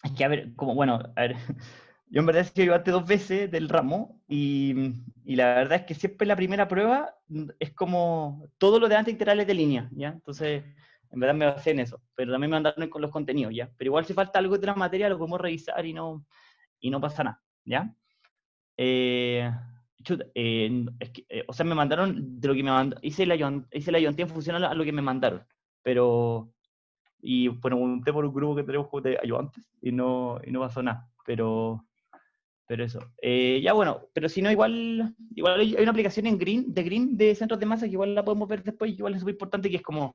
Es que, a ver, como, bueno, a ver, yo en verdad he sido ayudante 2 veces del ramo y la verdad es que siempre la primera prueba es como todo lo de antes integrales de línea, ¿ya? Entonces, en verdad me basé en eso, pero también me mandaron con los contenidos, ¿ya? Pero igual si falta algo de la materia lo podemos revisar y no pasa nada, ¿ya? Eh, chuta, es que, o sea, me mandaron de lo que me mandaron, hice la ayudantía en función a lo que me mandaron, pero y pregunté por un grupo que tenemos como de ayudantes y no pasó nada, pero eso. Ya bueno, pero si no, igual hay una aplicación en Green, de Green de centros de masa que igual la podemos ver después, igual es súper importante que es como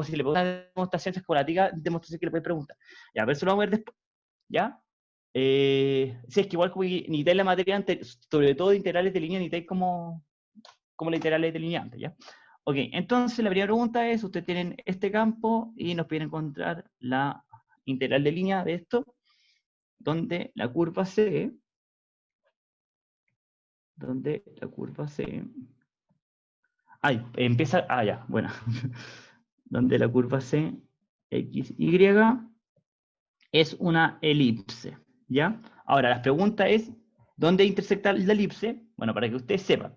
si le pongo una demostración escolática, demostración que le puedes preguntar. Ya, pero eso lo vamos a ver después, ¿ya? Sí, es que igual como que necesitáis la materia antes, sobre todo de integrales de línea, necesitáis como la integrales de línea antes, ¿ya? Ok, entonces la primera pregunta es, ustedes tienen este campo y nos piden encontrar la integral de línea de esto, donde la curva C, donde la curva C, ay, empieza, ya, bueno, donde la curva C, X, Y, es una elipse, ¿ya? Ahora, la pregunta es, ¿dónde intersecta la elipse? Bueno, para que ustedes sepan,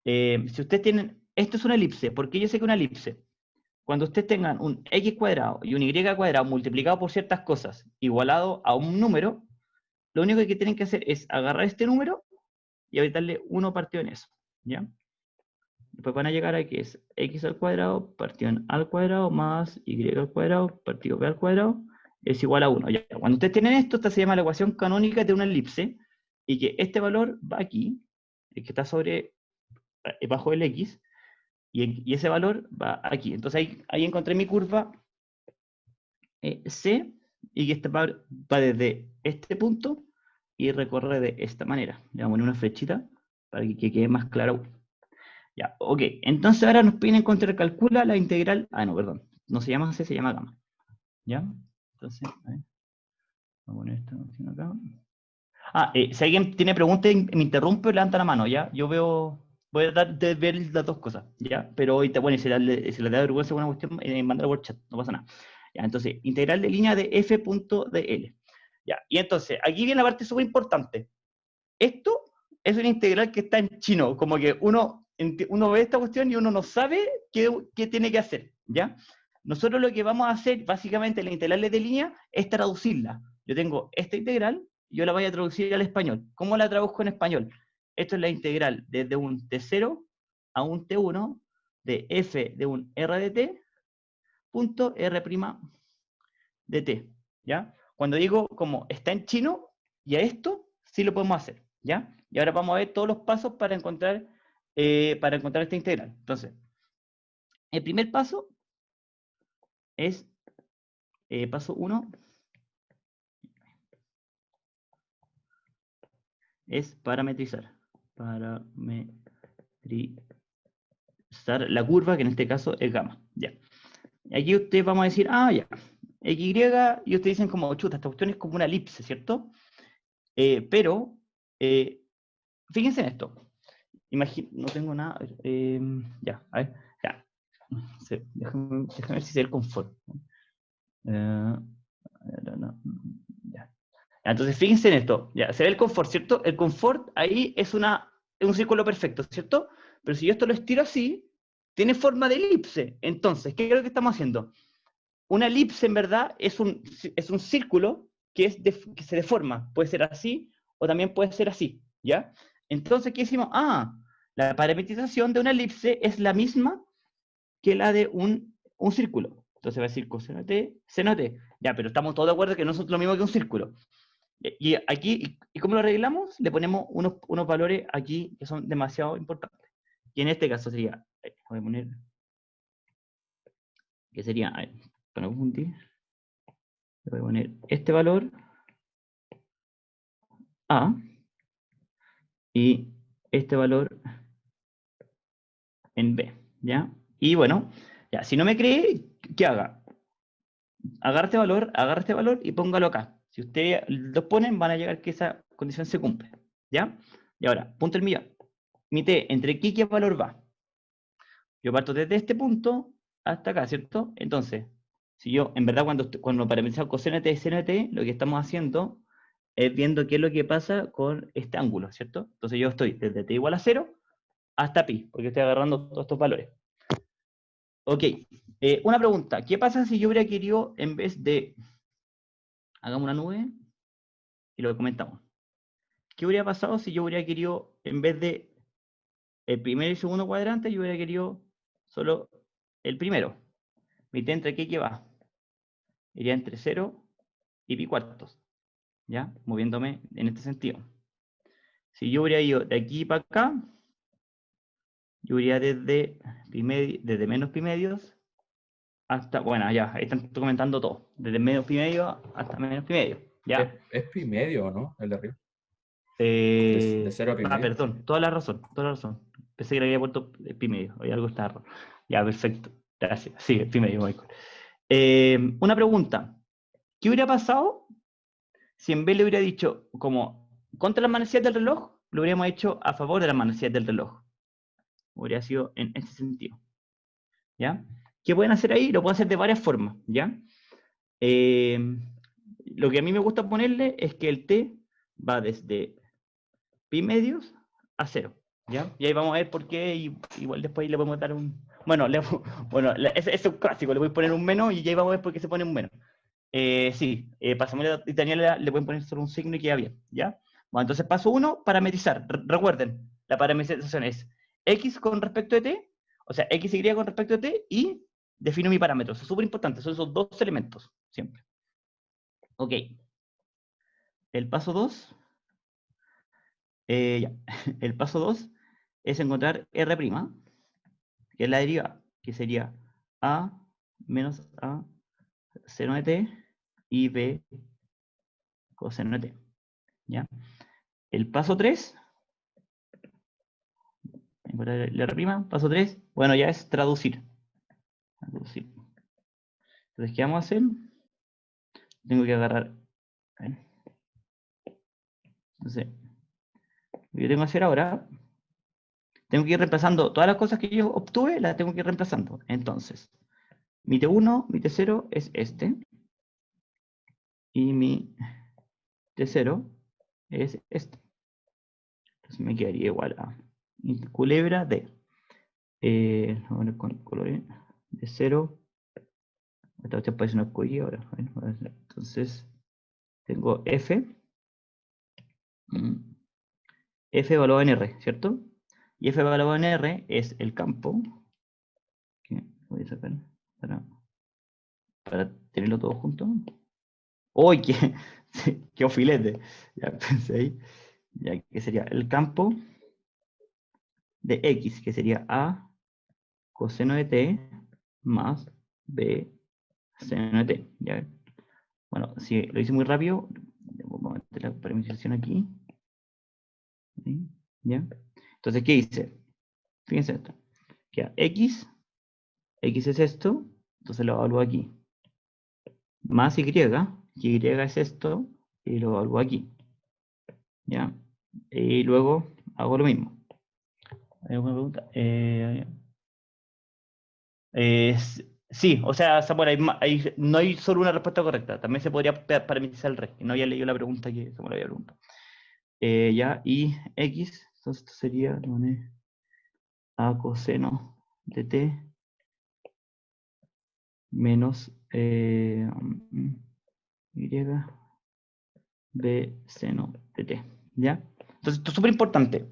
si ustedes tienen, esto es una elipse, ¿por qué yo sé que es una elipse? Cuando ustedes tengan un x cuadrado y un y cuadrado multiplicado por ciertas cosas igualado a un número, lo único que tienen que hacer es agarrar este número y habitarle 1 partido en eso, ¿ya? Después van a llegar a que es x al cuadrado partido en a al cuadrado más y al cuadrado partido b al cuadrado es igual a 1. ¿Ya? Cuando ustedes tienen esto, esta se llama la ecuación canónica de una elipse, y que este valor va aquí, el que está bajo el x, y ese valor va aquí. Entonces ahí encontré mi curva C, y que va desde este punto y recorre de esta manera. Le vamos a poner una flechita para que quede más claro. Ya, ok. Entonces ahora nos piden encontrar, calcula la integral. Ah, no, perdón. No se llama C, se llama gamma. ¿Ya? Entonces, a ver, vamos a poner esta opción acá. Si alguien tiene preguntas y me interrumpe, levanta la mano, ¿ya? Voy a tratar de ver las dos cosas, ¿ya? Pero ahorita, bueno, si le da vergüenza alguna cuestión, mándalo por chat, no pasa nada. Ya, entonces, integral de línea de f.dl. Ya, y entonces, aquí viene la parte súper importante. Esto es una integral que está en chino, como que uno ve esta cuestión y uno no sabe qué tiene que hacer, ¿ya? Nosotros lo que vamos a hacer, básicamente, la integral de línea, es traducirla. Yo tengo esta integral, yo la voy a traducir al español. ¿Cómo la traduzco en español? Esto es la integral desde un T0 a un T1 de f de un r de t punto r' de t, ¿ya? Cuando digo como está en chino, y a esto sí lo podemos hacer, ¿ya? Y ahora vamos a ver todos los pasos para encontrar esta integral. Entonces, el primer paso es, paso 1, es parametrizar. Parametrizar la curva, que en este caso es gamma, ¿ya? Y aquí ustedes vamos a decir, ya, x, y ustedes dicen como, chuta, esta cuestión es como una elipse, ¿cierto? Pero, fíjense en esto. No tengo nada. Ya, a ver, ya. Sí, déjame ver si se ve el confort. Ya. Entonces, fíjense en esto. Ya, se ve el confort, ¿cierto? El confort ahí es un círculo perfecto, ¿cierto? Pero si yo esto lo estiro así, tiene forma de elipse. Entonces, ¿qué es lo que estamos haciendo? Una elipse, en verdad, es un círculo que se deforma. Puede ser así o también puede ser así, ¿ya? Entonces, ¿qué decimos? La parametrización de una elipse es la misma que la de un círculo. Entonces va a decir coseno t, seno t. Ya, pero estamos todos de acuerdo que no es lo mismo que un círculo. Y aquí, ¿y cómo lo arreglamos? Le ponemos unos valores aquí que son demasiado importantes. Y en este caso sería, voy a poner, que sería, para no confundir, le voy a poner este valor A y este valor en B, ¿ya? Y bueno, ya, si no me cree, ¿qué haga? Agarra este valor y póngalo acá. Si ustedes lo ponen, van a llegar que esa condición se cumple, ¿ya? Y ahora, punto el millón. Mi t, ¿entre qué valor va? Yo parto desde este punto hasta acá, ¿cierto? Entonces, Si yo, en verdad, cuando parametrizamos coseno de t y seno de t, lo que estamos haciendo es viendo qué es lo que pasa con este ángulo, ¿cierto? Entonces yo estoy desde t igual a 0 hasta pi, porque estoy agarrando todos estos valores. Ok, una pregunta. ¿Qué pasa si yo hubiera querido, en vez de... Hagamos una nube y lo comentamos. ¿Qué hubiera pasado si yo hubiera querido, en vez de el primer y segundo cuadrante, yo hubiera querido solo el primero? Mi t entre qué va. Iría entre 0 y pi cuartos, ¿ya? Moviéndome en este sentido. Si yo hubiera ido de aquí para acá, yo iría desde menos pi medios hasta, bueno, ya, ahí están comentando todo. Desde menos pi medio hasta menos pi medio, ¿ya? Es pi medio, ¿no? El de arriba. De 0 a pi medio. Perdón, toda la razón, toda la razón. Pensé que le había puesto pi medio, hoy algo está raro. Ya, perfecto, gracias. Sí, pi medio, Michael. Una pregunta. ¿Qué hubiera pasado si en vez le hubiera dicho como contra las manecillas del reloj, lo hubiéramos hecho a favor de las manecillas del reloj? Hubiera sido en ese sentido, ¿ya? ¿Qué pueden hacer ahí? Lo pueden hacer de varias formas, ¿ya? Lo que a mí me gusta ponerle es que el t va desde pi medios a 0, ¿ya? Y ahí vamos a ver por qué, y igual después le podemos dar un... Bueno, ese es un clásico, le voy a poner un menos y ya vamos a ver por qué se pone un menos. Sí, para Samuel y Daniela le pueden poner solo un signo y queda bien, ¿ya? Bueno, entonces paso 1, parametrizar. Recuerden, la parametrización es x con respecto de t, o sea, x y con respecto de t, y defino mi parámetro. Eso es súper importante, son esos dos elementos, siempre. Ok. El paso 2, ya. El paso 2 es encontrar R', que es la derivada, que sería a menos a seno de t y b coseno de t, ¿ya? El paso 3, encontrar el R', paso 3, bueno, ya es traducir. Entonces, ¿qué vamos a hacer? Tengo que agarrar. Entonces, lo que tengo que hacer ahora, tengo que ir reemplazando todas las cosas que yo obtuve, las tengo que ir reemplazando. Entonces, mi T1, mi T0 es este. Y mi T0 es este. Entonces me quedaría igual a culebra de, vamos a poner con colores, de 0. Esta cuestión parece una arcoíris ahora. Entonces, tengo F. F evaluado en R, ¿cierto? Y F evaluado en R es el campo, que voy a sacar para tenerlo todo junto. ¡Uy, qué ofilete! Ya pensé ahí. Ya que sería el campo de X, que sería A coseno de T más B seno de T. ¿Ya? Bueno, si lo hice muy rápido, vamos a meter la parametrización aquí. ¿Ya? Entonces, ¿qué hice? Fíjense esto. Queda X es esto, entonces lo evalúo aquí. Más Y es esto, y lo evalúo aquí. ¿Ya? Y luego hago lo mismo. ¿Hay alguna pregunta? Sí, o sea, Samuel, no hay solo una respuesta correcta. También se podría parametrizar el resto. No había leído la pregunta que Samuel había preguntado. Ya, y X, entonces esto sería A coseno de T menos Y B seno de T. ¿Ya? Entonces, esto es súper importante.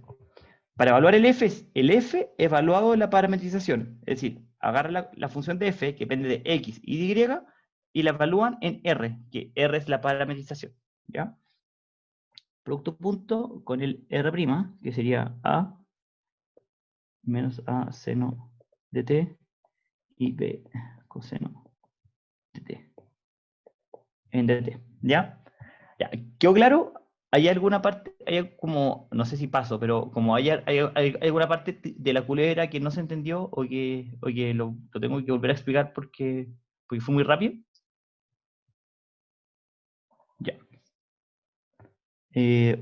Para evaluar el F, es el F evaluado en la parametrización. Es decir, agarra la función de F, que depende de X y de Y, y la evalúan en R, que R es la parametrización. ¿Ya? Producto punto con el R', que sería A menos A seno de T y B coseno de T en dt. ¿Ya? Ya, ¿quedó claro? ¿Hay alguna parte, hay como, no sé si paso, pero como hay alguna parte de la culebra que no se entendió o que lo tengo que volver a explicar porque fue muy rápido? Ya.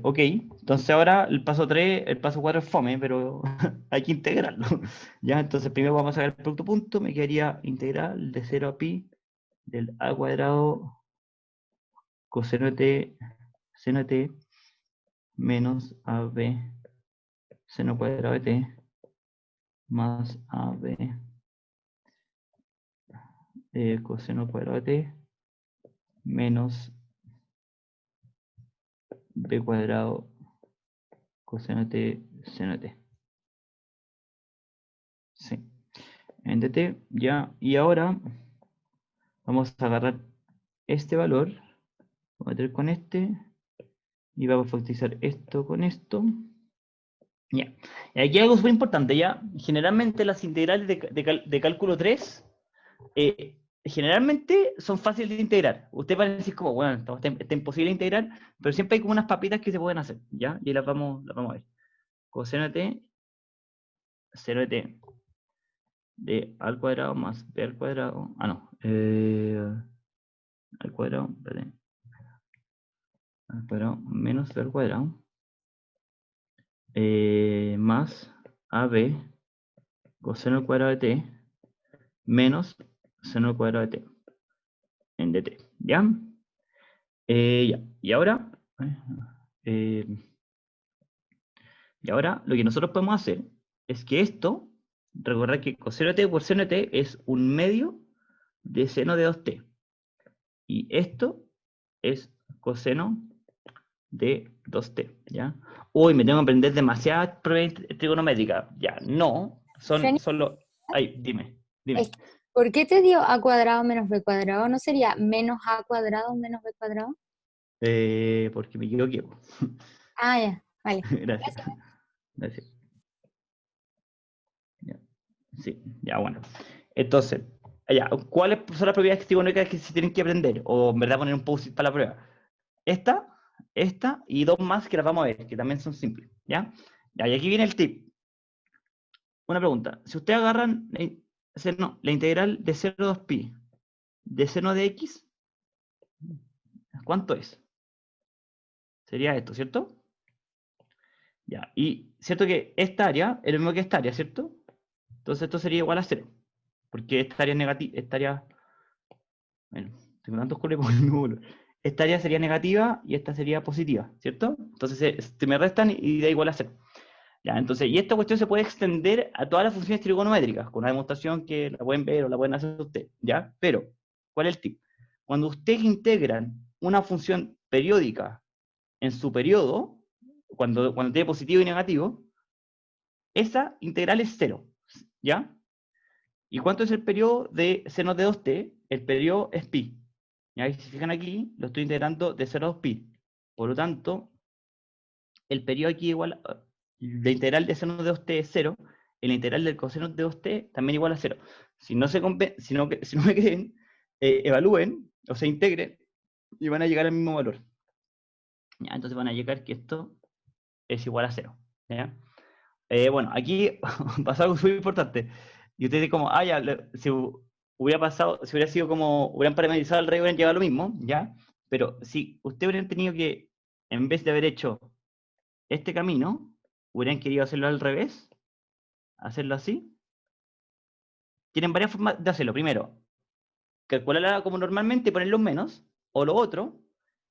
Ok, entonces ahora el paso 3, el paso 4 es fome, pero hay que integrarlo. Ya, entonces primero vamos a sacar el producto punto, me quedaría integral de 0 a pi del a cuadrado coseno de t, seno de t, menos ab seno cuadrado de t, más ab coseno cuadrado de t, menos b cuadrado coseno de t, seno de t. Sí. En dt, ya. Y ahora vamos a agarrar este valor, vamos a meter con este, y vamos a factorizar esto con esto. Ya. Y aquí hay algo súper importante, ya. Generalmente las integrales de cálculo 3, generalmente son fáciles de integrar. Ustedes van a decir como, bueno, está imposible de integrar, pero siempre hay como unas papitas que se pueden hacer, ¿ya? Y las vamos a ver. Coseno de t, seno de t, de a al cuadrado más b al cuadrado, no, al cuadrado, espérate, al cuadrado menos b al cuadrado, más ab coseno al cuadrado de t, menos seno al cuadrado de t, en dt, ¿ya? Ya. Eh, y ahora lo que nosotros podemos hacer es que esto, recordar que coseno de t por seno de t es un medio de seno de 2t. Y esto es coseno de 2t, ¿ya? Uy, me tengo que aprender demasiadas propiedades trigonométricas. Ya, no, son Feni, solo... Ay, dime. ¿por qué te dio a cuadrado menos b cuadrado? ¿No sería menos a cuadrado menos b cuadrado? Porque me equivoqué. Ah, ya, vale. Gracias. Gracias. Ya. Sí, ya, bueno. Entonces, ya, ¿cuáles son las propiedades trigonométricas que se tienen que aprender? O en verdad poner un post para la prueba. Esta y dos más que las vamos a ver, que también son simples, ¿ya? Ya, y aquí viene el tip. Una pregunta. Si ustedes agarran la integral de 0 a 2pi de seno de x, ¿cuánto es? Sería esto, ¿cierto? Ya, y cierto que esta área es lo mismo que esta área, ¿cierto? Entonces esto sería igual a 0, porque esta área es negativa, bueno, tengo tantos colores por el mismo color. Esta área sería negativa y esta sería positiva, ¿cierto? Entonces se me restan y da igual a 0. Ya, entonces, y esta cuestión se puede extender a todas las funciones trigonométricas, con una demostración que la pueden ver o la pueden hacer ustedes, ¿ya? Pero, ¿cuál es el tip? Cuando ustedes integran una función periódica en su periodo, cuando tiene positivo y negativo, esa integral es 0, ¿ya? ¿Y cuánto es el periodo de seno de 2t? El periodo es pi. ¿Ya? Y si se fijan aquí, lo estoy integrando de 0 a 2pi. Por lo tanto, el periodo aquí igual, la integral de seno de 2t es 0, y la integral del coseno de 2t también igual a 0. Si no, si no me creen, evalúen, o sea, integren, y van a llegar al mismo valor. ¿Ya? Entonces van a llegar que esto es igual a 0. ¿Ya? Bueno, aquí pasa algo muy importante. Y ustedes como, ya, si hubiera pasado, si hubiera sido como, hubieran parametrizado al rey, hubieran llegado a lo mismo, ¿ya? Pero si ustedes hubieran tenido que, en vez de haber hecho este camino, hubieran querido hacerlo al revés, hacerlo así, tienen varias formas de hacerlo. Primero, calcularla como normalmente y poner los menos, o lo otro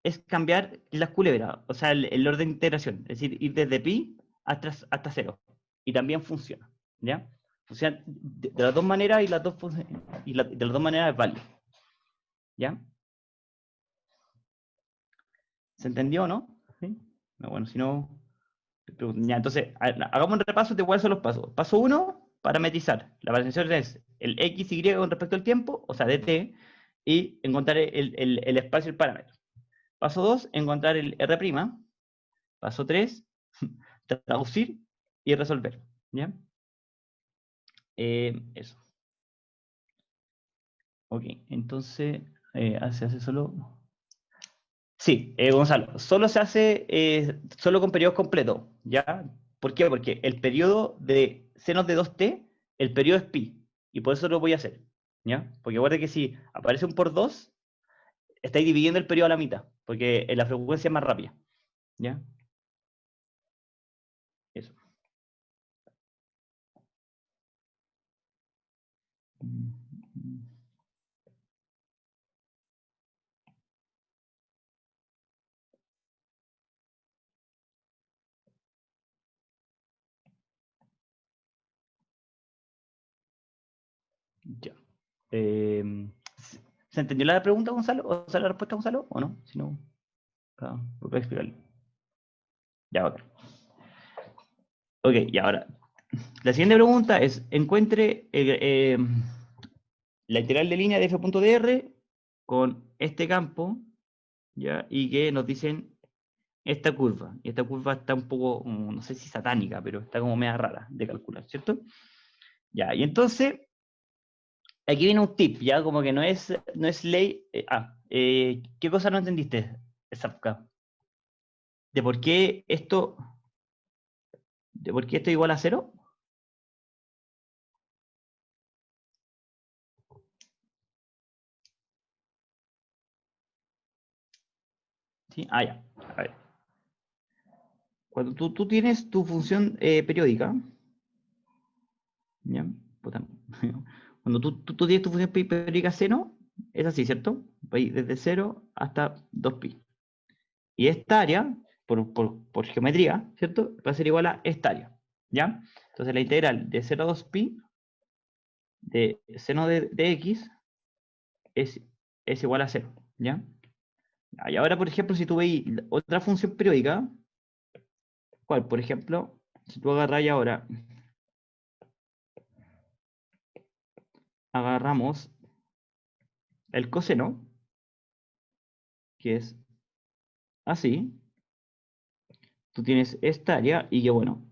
es cambiar las culebras, o sea, el orden de integración, es decir, ir desde pi hasta 0. Y también funciona, ¿ya? Funciona de las dos maneras y de las dos maneras es válido, ¿ya? ¿Se entendió o no? ¿Sí? No, bueno, si no, ya, entonces, hagamos un repaso de cuáles son los pasos. Paso 1, parametrizar. La parametrización es el x, y con respecto al tiempo, o sea, dt, y encontrar el espacio del parámetro. Paso 2, encontrar el R'. Paso 3, traducir y resolver. ¿Ya? Eso. Ok, entonces, se hace solo... Sí, Gonzalo, solo se hace solo con periodos completos, ¿ya? ¿Por qué? Porque el periodo de senos de 2t, el periodo es pi, y por eso lo voy a hacer, ¿ya? Porque recuerda que si aparece un por 2, estáis dividiendo el periodo a la mitad, porque la frecuencia es más rápida, ¿ya? Eso. Ya. ¿Se entendió la pregunta, Gonzalo? ¿O sea, la respuesta, Gonzalo? ¿O no? Si no, voy a explicarlo. Ya, ok. Ok, y ahora, la siguiente pregunta es, encuentre la integral de línea de f.dr con este campo, ¿ya? Y que nos dicen esta curva. Y esta curva está un poco, no sé si satánica, pero está como media rara de calcular, ¿cierto? Ya, y entonces, aquí viene un tip, ¿ya? Como que no es ley. ¿Qué cosa no entendiste, Zafka? ¿De por qué esto, de por qué esto es igual a 0? ¿Sí? Ah, ya. A ver. Cuando tú tienes tu función periódica, ¿ya? Puta. Cuando tú tienes tu función periódica seno, es así, ¿cierto? Va a ir desde 0 hasta 2pi. Y esta área, por geometría, ¿cierto? Va a ser igual a esta área, ¿ya? Entonces la integral de 0 a 2pi de seno de x es igual a 0, ¿ya? Y ahora, por ejemplo, si tú veis otra función periódica, ¿cuál? Por ejemplo, si tú agarras ahora, agarramos el coseno, que es así, tú tienes esta área, y que bueno,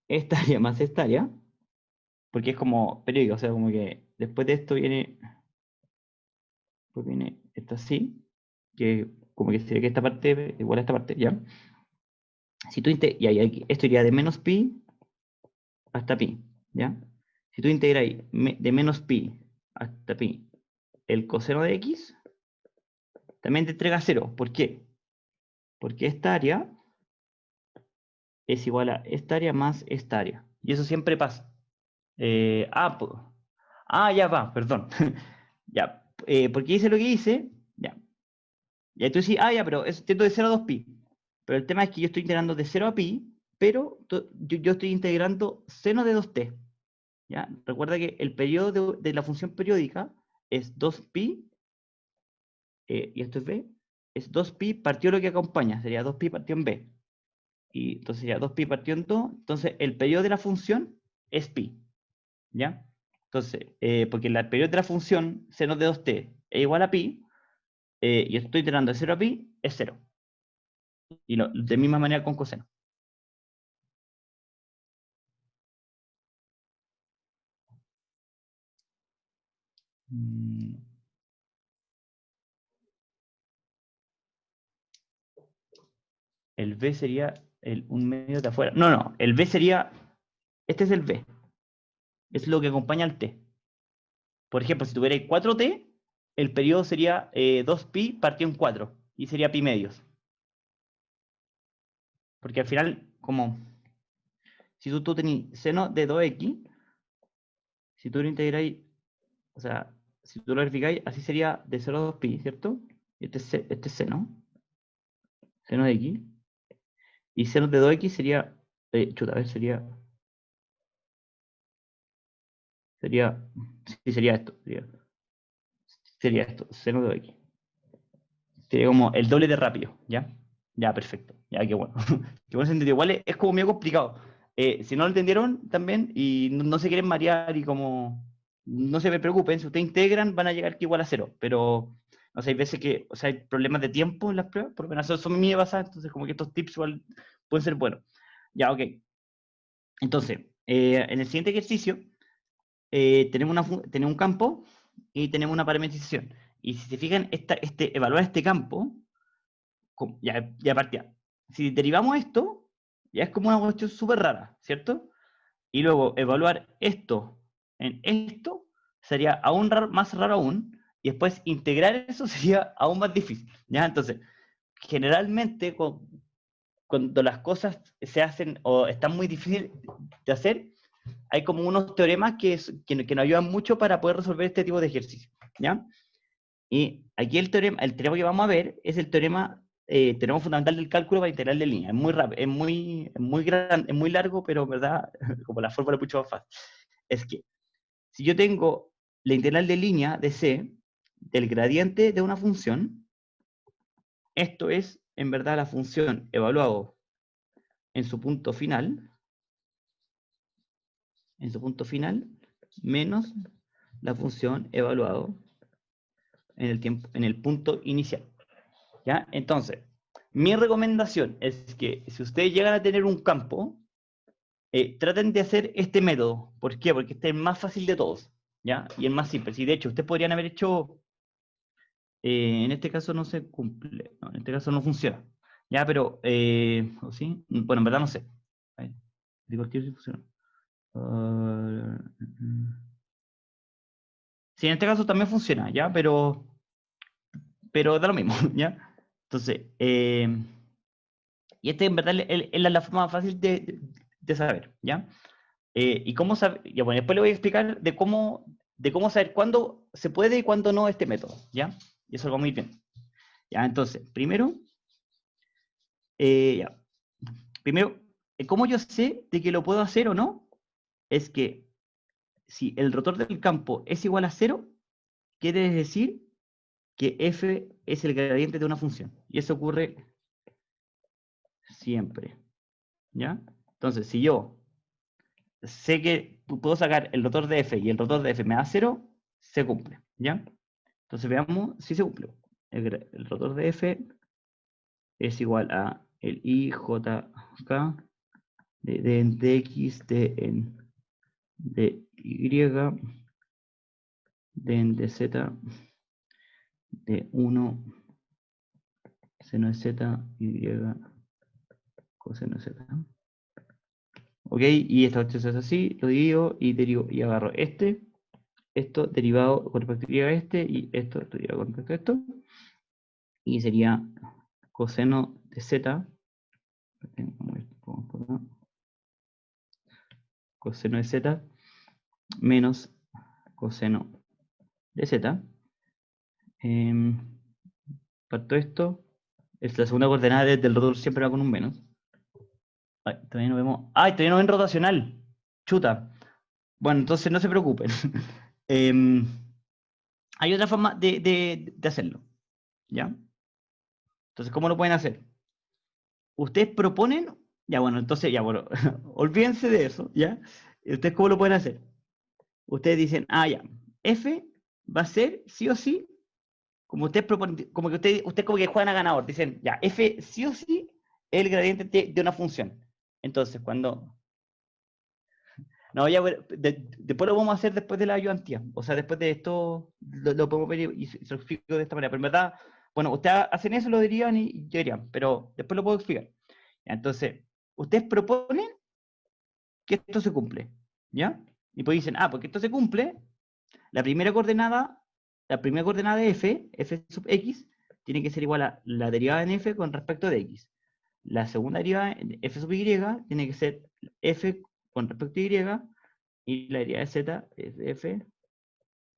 esta área más esta área, porque es como periódica, o sea, como que después de esto viene, pues viene esto así, que como que sería que esta parte igual a esta parte, ¿ya? Si tú y ahí, esto iría de menos pi hasta pi, ¿ya? Si tú integras de menos pi hasta pi el coseno de x, también te entrega 0. ¿Por qué? Porque esta área es igual a esta área más esta área. Y eso siempre pasa. Ya va, perdón. Ya, porque hice lo que hice, ya. Y tú decís, ya, pero es de 0 a 2pi. Pero el tema es que yo estoy integrando de 0 a pi, pero yo estoy integrando seno de 2t. ¿Ya? Recuerda que el periodo de la función periódica es 2pi, y esto es b, es 2pi partido lo que acompaña, sería 2pi partido en b. Y entonces sería 2pi partido en 2, entonces el periodo de la función es pi. ¿Ya? Entonces, porque el periodo de la función seno de 2t es igual a pi, y estoy iterando de 0 a pi, es 0. Y de misma manera con coseno. El b sería un medio de afuera. No, el b sería, este es el b. Es lo que acompaña al t. Por ejemplo, si tuvierais 4t, el periodo sería 2pi partido en 4, y sería pi medios. Porque al final, como si tú tenés seno de 2x, si tú lo integráis, o sea, si tú lo verificáis, así sería de 0 a 2pi, ¿cierto? Este es seno de x. Y seno de 2x sería, a ver, sería, sí, sería esto, seno de 2x. Sería como el doble de rápido, ¿ya? Ya, perfecto. Ya, qué bueno. Qué bueno sentido. Igual es como medio complicado. Si no lo entendieron también y no se quieren marear y como no se preocupen, si ustedes integran van a llegar que igual a 0, pero no sé, hay veces que, o sea, hay problemas de tiempo en las pruebas, por lo menos son mías basadas, entonces como que estos tips igual pueden ser buenos. Ya, ok. Entonces, en el siguiente ejercicio tenemos un campo y tenemos una parametrización. Y si se fijan, evaluar este campo, ya partía. Si derivamos esto, ya es como una cuestión súper rara, ¿cierto? Y luego evaluar esto en esto sería aún más raro aún, y después integrar eso sería aún más difícil, ¿ya? Entonces, generalmente cuando las cosas se hacen o están muy difíciles de hacer, hay como unos teoremas que nos ayudan mucho para poder resolver este tipo de ejercicios, ¿ya? Y aquí el teorema que vamos a ver es el teorema fundamental del cálculo para integral de línea. Es muy rápido, es muy grande, es muy largo, pero en verdad, como la fórmula es mucho más fácil. Es que si yo tengo la integral de línea de C del gradiente de una función, esto es, en verdad, la función evaluado en su punto final, menos la función evaluado en el punto inicial. ¿Ya? Entonces, mi recomendación es que si ustedes llegan a tener un campo, traten de hacer este método. ¿Por qué? Porque este es el más fácil de todos, ¿ya? Y el más simple. Si de hecho, ustedes podrían haber hecho, en este caso no se cumple, no, en este caso no funciona, ¿ya? Pero, ¿o sí? Bueno, en verdad no sé. A ver, digo, si funciona. Sí, en este caso también funciona, ¿ya? Pero da lo mismo, ¿ya? Entonces, y este en verdad es la forma más fácil de saber, ¿ya? Y cómo saber, ya bueno, después le voy a explicar de cómo saber cuándo se puede y cuándo no este método, ¿ya? Y eso lo vamos a ir bien. Ya, entonces, primero, ya. Primero, ¿cómo yo sé de que lo puedo hacer o no? Es que si el rotor del campo es igual a 0, quiere decir que f es el gradiente de una función. Y eso ocurre siempre, ¿ya? Entonces, si yo sé que puedo sacar el rotor de f y el rotor de f me da 0, se cumple, ¿ya? Entonces veamos si se cumple. El rotor de f es igual a el IJK de x de en de y de en de z de 1 seno de z y coseno de z. Ok, y esta cuestión es así, lo divido y derivo y agarro esto derivado con respecto a este y esto derivado con respecto a esto. Y sería coseno de z, coseno de z menos coseno de z. Parto esto, es la segunda coordenada del rotor, siempre va con un menos. Ay, todavía no vemos. ¡Ay! Todavía no ven rotacional. Chuta. Bueno, entonces no se preocupen. Hay otra forma de hacerlo. ¿Ya? Entonces, ¿cómo lo pueden hacer? Ustedes proponen. Ya, bueno, entonces, ya, bueno, olvídense de eso, ¿ya? ¿Ustedes cómo lo pueden hacer? Ustedes dicen, ya, F va a ser sí o sí, como ustedes proponen, como que ustedes como que juegan a ganador, dicen, ya, F sí o sí es el gradiente de una función. Entonces, cuando no, ya, bueno, después lo vamos a hacer después de la ayudantía. O sea, después de esto lo podemos ver y se lo explico de esta manera. Pero en verdad, bueno, ustedes hacen eso, lo dirían y yo dirían, pero después lo puedo explicar. Ya, entonces, ustedes proponen que esto se cumple, ¿ya? Y pues dicen, porque esto se cumple, la primera coordenada de f sub x, tiene que ser igual a la derivada en f con respecto de x. La segunda derivada en f sub y tiene que ser f con respecto a y la derivada de z es de f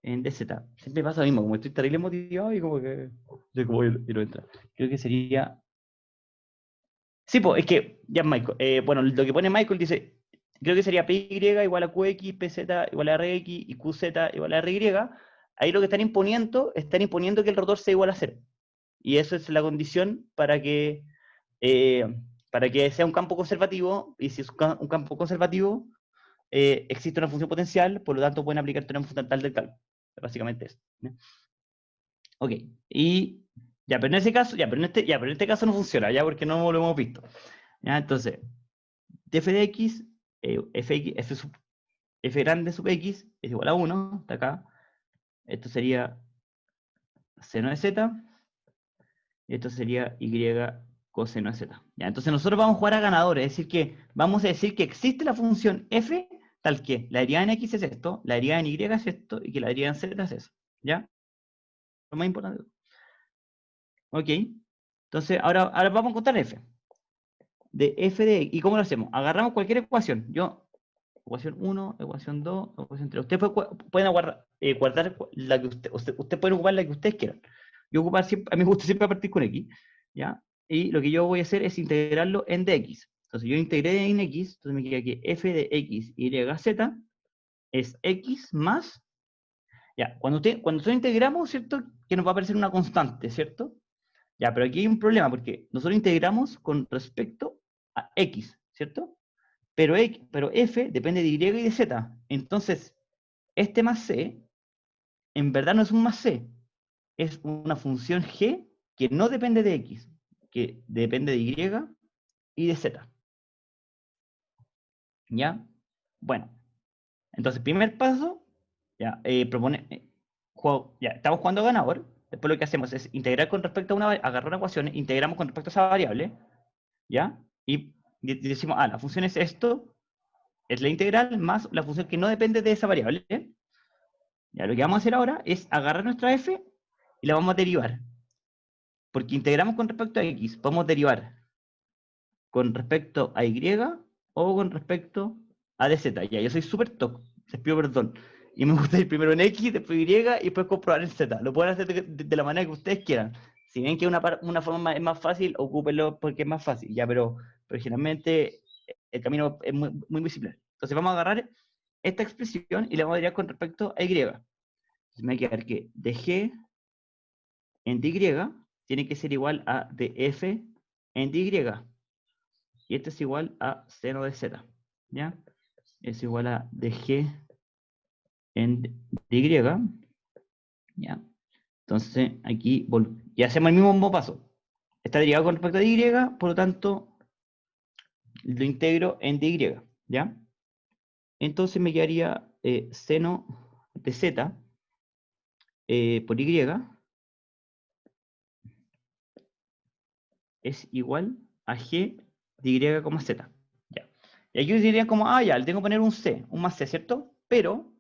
en dz. Siempre pasa lo mismo, como estoy terrible motivado y como que como no entra. Creo que sería... Sí, pues, es que ya Michael, bueno, lo que pone Michael dice, creo que sería py igual a qx, pz igual a rx y qz igual a ry. Ahí lo que están imponiendo que el rotor sea igual a 0. Y eso es la condición para que sea un campo conservativo, y si es un campo conservativo, existe una función potencial, por lo tanto pueden aplicar teorema fundamental del cálculo. Básicamente eso, ¿no? Ok, y ya, pero en ese caso, pero en este caso no funciona, ya, porque no lo hemos visto. Ya, entonces, f de x, f grande sub x es igual a 1, está acá. Esto sería seno de z, y esto sería y coseno de z. Ya, entonces nosotros vamos a jugar a ganadores, es decir que vamos a decir que existe la función f tal que la derivada en x es esto, la derivada en y es esto, y que la derivada en z es eso. ¿Ya? Lo más importante. Ok. Entonces, ahora vamos a encontrar f. De f de x. ¿Y cómo lo hacemos? Agarramos cualquier ecuación. Ecuación 1, ecuación 2, ecuación 3. Ustedes pueden guardar la que usted pueden ocupar la que ustedes quieran. Yo ocupar siempre, a mí me gusta siempre partir con x. ¿Ya? Y lo que yo voy a hacer es integrarlo en dx. Entonces, yo integré en x, entonces me queda que f de x y z es x más Ya, cuando nosotros integramos, ¿cierto? Que nos va a aparecer una constante, ¿cierto? Ya, pero aquí hay un problema, porque nosotros integramos con respecto a x, ¿cierto? Pero f depende de y y de z. Entonces, este más c, en verdad no es un más c, es una función g que no depende de x, que depende de y y de z. ¿Ya? Bueno, entonces, primer paso, ya, ya, estamos jugando a ganador. Después lo que hacemos es integrar con respecto a agarrar una ecuación, integramos con respecto a esa variable, ¿ya? Y decimos, la función es esto, es la integral más la función que no depende de esa variable. Ya, lo que vamos a hacer ahora es agarrar nuestra f y la vamos a derivar. Porque integramos con respecto a x, podemos derivar con respecto a y o con respecto a dz. Ya, yo soy súper toc, les pido perdón. Y me gusta ir primero en x, después y después comprobar en z. Lo pueden hacer de la manera que ustedes quieran. Si ven que una forma es más fácil, ocúpenlo porque es más fácil. Ya, pero generalmente el camino es muy, muy visible. Entonces vamos a agarrar esta expresión y la vamos a derivar con respecto a y. Entonces me va a quedar que dg en dy tiene que ser igual a df en dy. Y esto es igual a seno de z, ¿ya? Es igual a dg en dy, ¿ya? Entonces, aquí y hacemos el mismo paso. Está derivado con respecto a y, por lo tanto, lo integro en dy, ¿ya? Entonces me quedaría seno de z por y es igual a g de y, z. ¿Ya? Y aquí yo diría como, ya, le tengo que poner un c, un más c, ¿cierto? Pero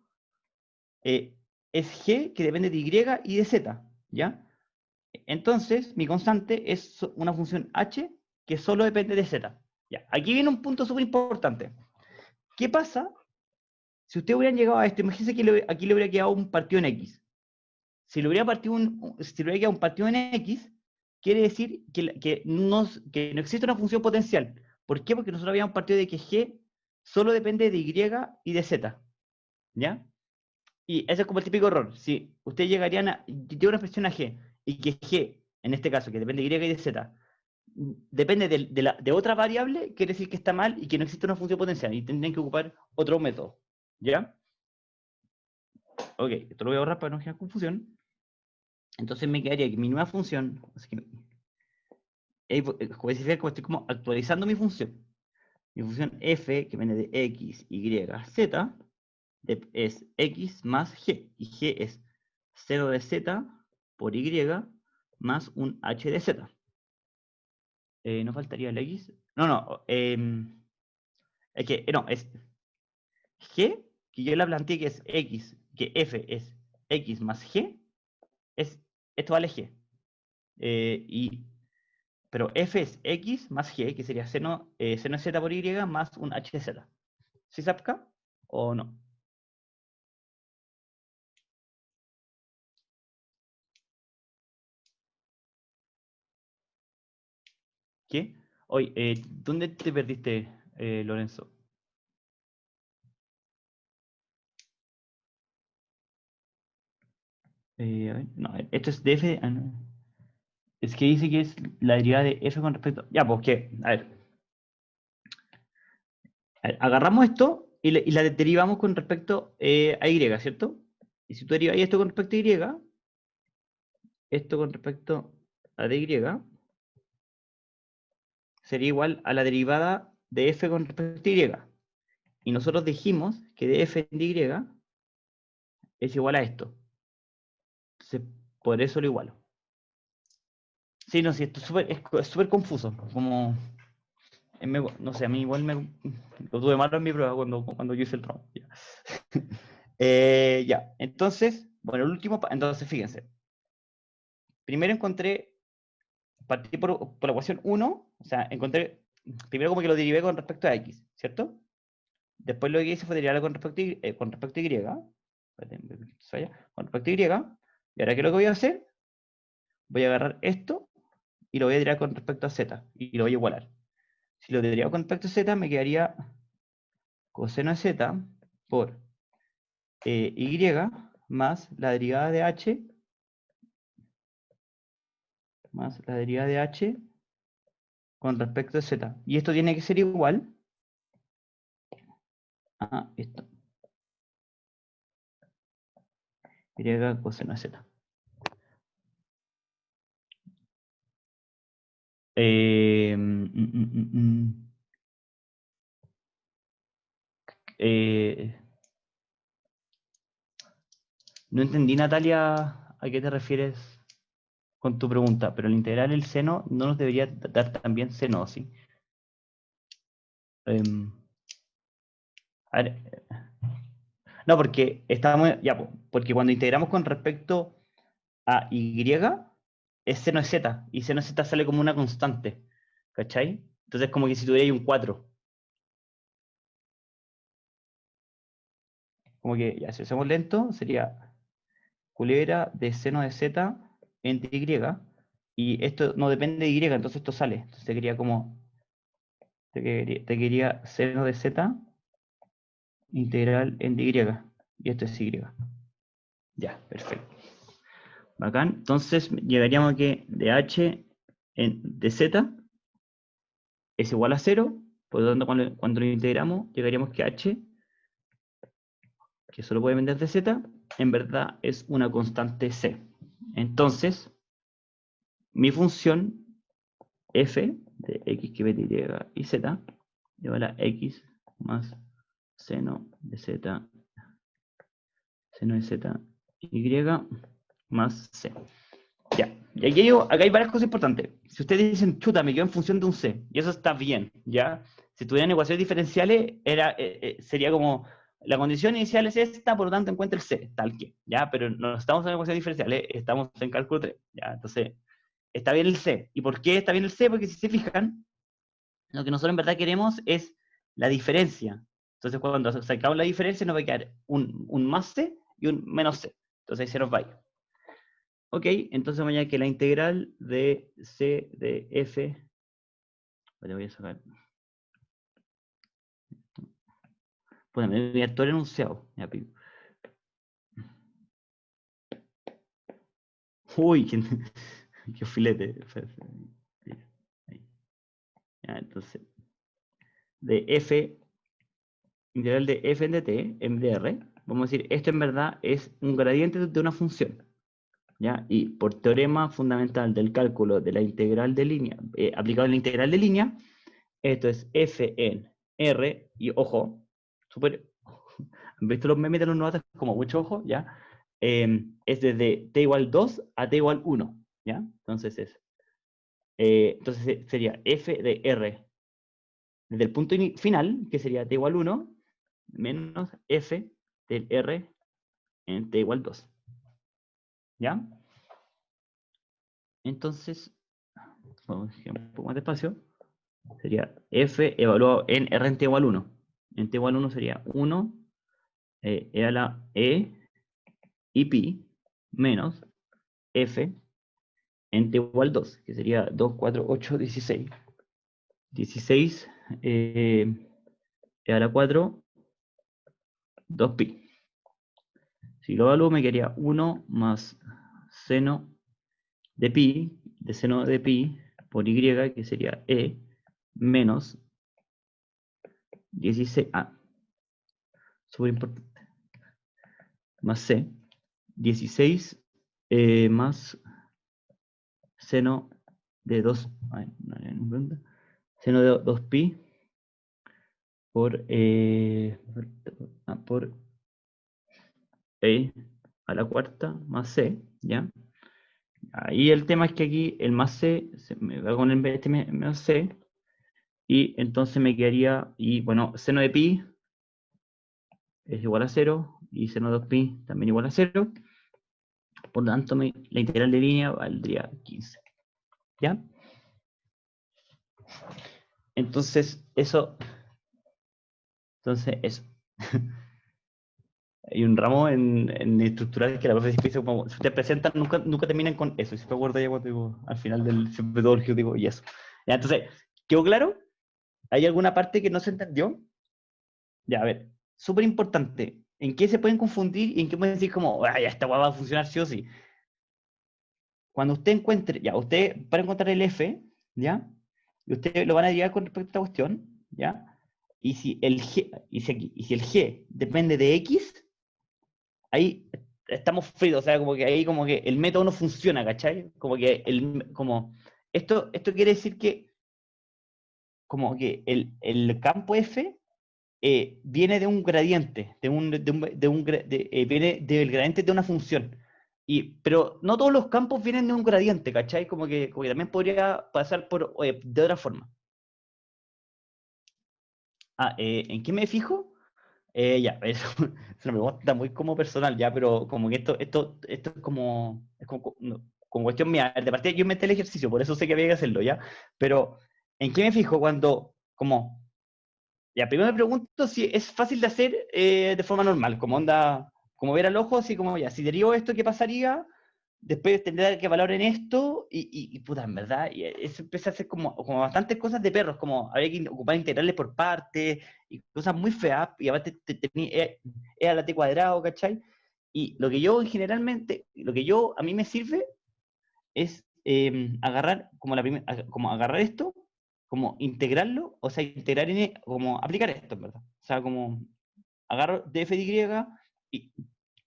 es g que depende de y y de z, ¿ya? Entonces, mi constante es una función h que solo depende de z. ¿Ya? Aquí viene un punto súper importante. ¿Qué pasa si ustedes hubieran llegado a esto? Imagínense que aquí le hubiera quedado un partido en x. Si le hubiera quedado un partido en x, quiere decir que no existe una función potencial. ¿Por qué? Porque nosotros habíamos partido de que g solo depende de y y de z. ¿Ya? Y ese es como el típico error. Si ustedes llegarían a. Tiene una expresión a g, y que g, en este caso, que depende de y y de z, depende de otra variable, quiere decir que está mal y que no existe una función potencial. Y tendrían que ocupar otro método. ¿Ya? Ok, esto lo voy a ahorrar para no generar confusión. Entonces me quedaría que mi nueva función. Como estoy como actualizando mi función. Mi función f, que viene de x, y, z, es x más g. Y g es 0 de z por y más un h de z. ¿No faltaría el x? No, es que, no, es g, que yo la planteé que es x, que f es x más g, esto vale g. Pero f es x más g, que sería seno de z por y más un h de z. ¿Sí se acá o no? ¿Qué? Oye, ¿dónde te perdiste, Lorenzo? A ver, no, esto es de f. No. Es que dice que es la derivada de f con respecto. Ya, pues que, a ver, agarramos esto y la derivamos con respecto a y, ¿cierto? Y si tú derivas esto con respecto a y, esto con respecto a dy, sería igual a la derivada de f con respecto a y. Y nosotros dijimos que de f en dy es igual a esto. Entonces, por eso lo igualo. Sí, no, sí, esto es súper confuso. Como, no sé, a mí igual lo tuve malo en mi prueba cuando yo hice el trabajo. Ya. Ya, entonces, bueno, el último, entonces fíjense. Primero partí por la ecuación 1, o sea, primero como que lo derivé con respecto a x, ¿cierto? Después lo que hice fue derivarlo con respecto a y, con respecto a y, y ahora, ¿qué es lo que voy a hacer? Voy a agarrar esto y lo voy a derivar con respecto a z, y lo voy a igualar. Si lo derivo con respecto a z, me quedaría coseno de z por y más la derivada de h más la derivada de h con respecto a z. Y esto tiene que ser igual a esto. Y coseno de z. No entendí, Natalia, a qué te refieres con tu pregunta, pero al integrar el seno no nos debería dar también seno, ¿sí? A ver, no, porque estamos, ya, porque cuando integramos con respecto a y, es seno de z, y seno de z sale como una constante, ¿cachai? Entonces como que si tuvierais un 4. Como que, ya, si hacemos lento, sería culebra de seno de z entre y, y esto no depende de y, entonces esto sale. Entonces te quería como, te quería seno de z integral entre y esto es y. Ya, perfecto. Bacán. Entonces llegaríamos a que de h de z es igual a 0, por lo tanto cuando lo integramos llegaríamos que h, que solo puede depender de z, en verdad es una constante c. Entonces, mi función f de x que v y z igual a x más seno de z y más c. Ya, y aquí acá hay varias cosas importantes. Si ustedes dicen, chuta, me quedo en función de un c, y eso está bien, ¿ya? Si tuvieran ecuaciones diferenciales, sería como, la condición inicial es esta, por lo tanto encuentra el c, tal que, ¿ya? Pero no estamos en ecuaciones diferenciales, estamos en cálculo 3, ¿ya? Entonces, está bien el c. ¿Y por qué está bien el c? Porque si se fijan, lo que nosotros en verdad queremos es la diferencia. Entonces, cuando sacamos la diferencia, nos va a quedar un más c y un menos c. Entonces ahí se nos va a ir. Ok, entonces vamos a que la integral de c de f, le voy a sacar, bueno, me voy a actuar enunciado, ya pico. Uy, qué filete. Ya, entonces, de f, integral de f en dt, en dr, vamos a decir, esto en verdad es un gradiente de una función. ¿Ya? Y por teorema fundamental del cálculo de la integral de línea, aplicado en la integral de línea, esto es f en r, y ojo, súper, ¿han visto los memes de los novatos como mucho ojo? ¿Ya? Es desde t igual 2 a t igual 1, ¿ya? Entonces sería f de r desde el punto final, que sería t igual 1, menos f del r en t igual 2, ¿ya? Entonces, vamos a ir un poco más despacio. Sería f evaluado en r en t igual 1. En t igual 1 sería 1 e a la e y pi menos f en t igual 2, que sería 2, 4, 8, 16. 16 e a la 4, 2 pi. Si lo evalúo me quedaría 1 más seno de pi, de seno de pi por y, que sería e menos 16, súper importante, más c, 16 más seno de 2, seno de 2 pi por e a la cuarta más c, ¿ya? Ahí el tema es que aquí el más c se me va con el menos c, y entonces me quedaría, y bueno, seno de pi es igual a 0, y seno de 2pi también igual a 0, por lo tanto la integral de línea valdría 15, ¿ya? Entonces, eso. Hay un ramo en estructural que la profe dice como, si te presentan, nunca terminan con eso. Y siempre acuerdo ya cuando digo, al final del metodologio digo, y eso. Ya, entonces, ¿quedó claro? ¿Hay alguna parte que no se entendió? Ya, a ver, súper importante. ¿En qué se pueden confundir y en qué pueden decir como, ya esta hueá va a funcionar sí o sí? Cuando usted encuentre, ya, usted para encontrar el F, ¿ya? Y usted lo van a derivar con respecto a esta cuestión, ¿ya? Y si el G depende de X, ahí estamos fritos, o sea, como que ahí como que el método no funciona, ¿cachai? Como que esto quiere decir que como que el campo F viene de un gradiente, viene del gradiente de una función. Pero no todos los campos vienen de un gradiente, ¿cachai? Como que también podría pasar de otra forma. ¿En qué me fijo? Ya, eso es una pregunta muy como personal, ya, pero como que esto es como, no, como cuestión mía. De partida yo inventé el ejercicio, por eso sé que había que hacerlo, ¿ya? Pero, ¿en qué me fijo cuando, como, ya, primero me pregunto si es fácil de hacer de forma normal, como onda, como ver al ojo, así como, ya, si derivo esto, ¿qué pasaría? Después tendría que evaluar en esto, puta, en verdad, y eso empieza a hacer como bastantes cosas de perros, como habría que ocupar integrales por partes, y cosas muy feas, y aparte es a la t cuadrado, ¿cachai? Y lo que yo generalmente, a mí me sirve es agarrar, como agarrar esto, como integrarlo, o sea, como aplicar esto, en verdad. O sea, como agarro df de y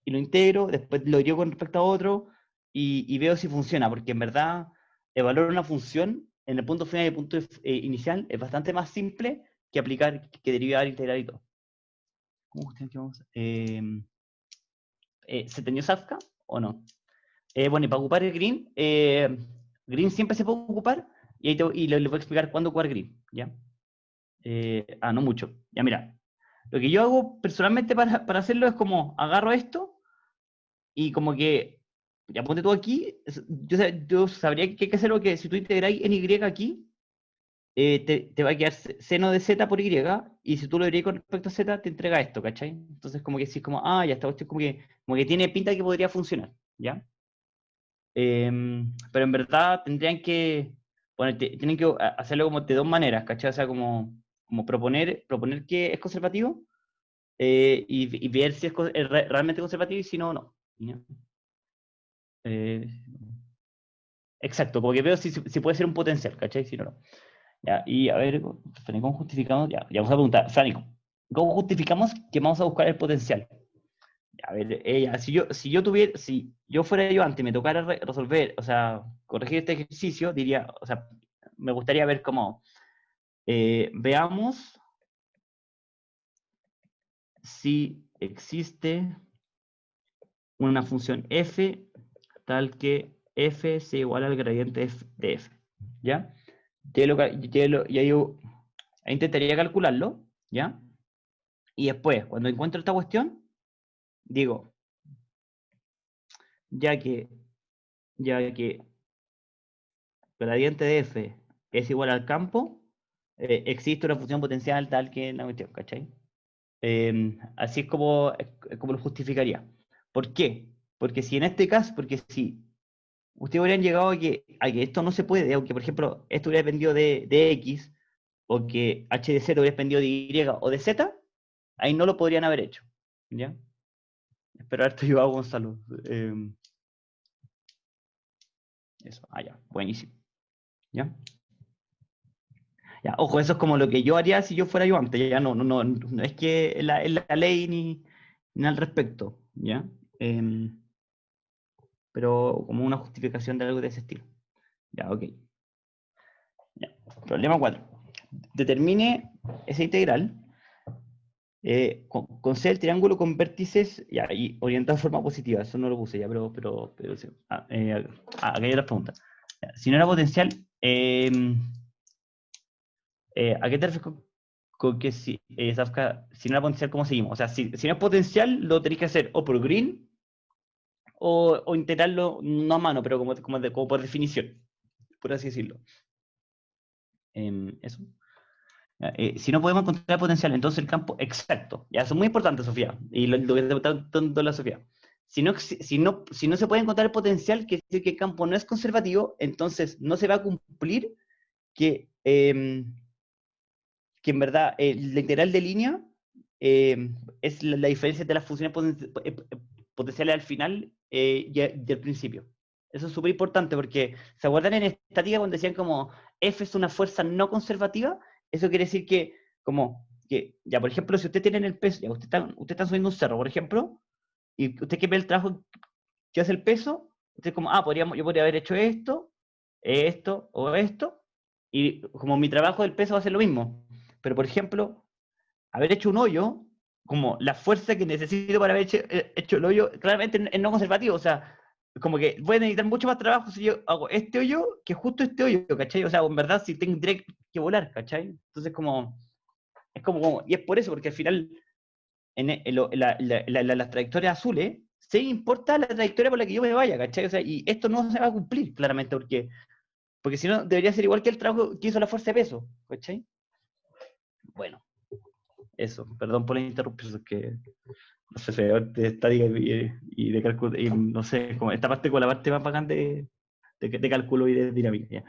lo integro, después lo llevo con respecto a otro y veo si funciona, porque en verdad evaluar una función en el punto final y el punto inicial es bastante más simple que aplicar, que derivar, integrar y todo. ¿Cómo ustedes vamos? ¿Se tenía Safka o no? Bueno, y para ocupar el green, green siempre se puede ocupar y les voy a explicar cuándo ocupar green, ¿ya? No mucho. Ya mira, lo que yo hago personalmente para hacerlo es como agarro esto y como que, ya ponte tú aquí, yo sabría que hay que hacerlo, que si tú integráis en Y aquí, te va a quedar seno de Z por Y, y si tú lo dirías con respecto a Z, te entrega esto, ¿cachai? Entonces como que sí, como, ya está, como que tiene pinta que podría funcionar, ¿ya? Pero en verdad tendrían que, bueno, tienen que hacerlo como de dos maneras, ¿cachai? O sea, como proponer que es conservativo y ver si es realmente conservativo y si no, no. ¿Ya? Eh, exacto, porque veo si puede ser un potencial, ¿cachai? Si no, no. Ya, y a ver, ¿cómo justificamos? Ya vamos a preguntar, Fránico, ¿cómo justificamos que vamos a buscar el potencial? Ya, a ver, si yo fuera ayudante y me tocara resolver, o sea, corregir este ejercicio, diría, o sea, me gustaría ver cómo, veamos si existe una función f tal que f sea igual al gradiente de f, ¿ya? Ya yo intentaría calcularlo, ¿ya? Y después, cuando encuentro esta cuestión, digo, ya que gradiente de f es igual al campo, existe una función potencial tal que en la cuestión, ¿cachai? Así es como lo justificaría. ¿Por qué? Porque si en este caso, porque si ustedes hubieran llegado a que esto no se puede, aunque por ejemplo esto hubiera dependido de X, o que H de Z hubiera dependido de Y o de Z, ahí no lo podrían haber hecho. ¿Ya? Espero haberte ayudado, Gonzalo. Eso, ya, buenísimo. ¿Ya? Ya, ojo, eso es como lo que yo haría si yo fuera yo antes, ya no es que la ley ni nada al respecto, ¿ya? Pero como una justificación de algo de ese estilo. Ya, ok. Ya. Problema 4. Determine esa integral con C el triángulo con vértices ya, y orientado de forma positiva. Eso no lo puse ya, pero sí. Acá hay otra pregunta. Ya, si no era potencial, ¿a qué te refieres con que si no era potencial, cómo seguimos? O sea, si no es potencial, lo tenéis que hacer o por green o integrarlo no a mano, pero como por definición, por así decirlo. Eso. Si no podemos encontrar potencial, entonces el campo exacto. Ya, eso es muy importante, Sofía. Y lo que te está preguntando la Sofía. Si no se puede encontrar el potencial, quiere decir que el campo no es conservativo, entonces no se va a cumplir que en verdad la integral de línea es la diferencia de las funciones potenciales al final y al principio. Eso es súper importante porque, ¿se acuerdan en estática cuando decían como F es una fuerza no conservativa? Eso quiere decir que, como, que, ya por ejemplo, si usted tiene el peso, ya usted está subiendo un cerro, por ejemplo, y usted que ve el trabajo que hace el peso, usted como, yo podría haber hecho esto o esto, y como mi trabajo del peso va a ser lo mismo. Pero, por ejemplo, haber hecho un hoyo, como la fuerza que necesito para haber hecho el hoyo, claramente es no conservativo, o sea, como que voy a necesitar mucho más trabajo si yo hago este hoyo que justo este hoyo, ¿cachai? O sea, en verdad si tendré que volar, ¿cachai? Entonces y es por eso, porque al final, las trayectorias azules, se importa la trayectoria por la que yo me vaya, ¿cachai? O sea, y esto no se va a cumplir, claramente, porque si no, debería ser igual que el trabajo que hizo la fuerza de peso, ¿cachai? Bueno, eso, perdón por la interrupción, es que no sé, feo de estática y de cálculo, y no sé, como esta parte con la parte más bacán de cálculo y de dinámica. Ya.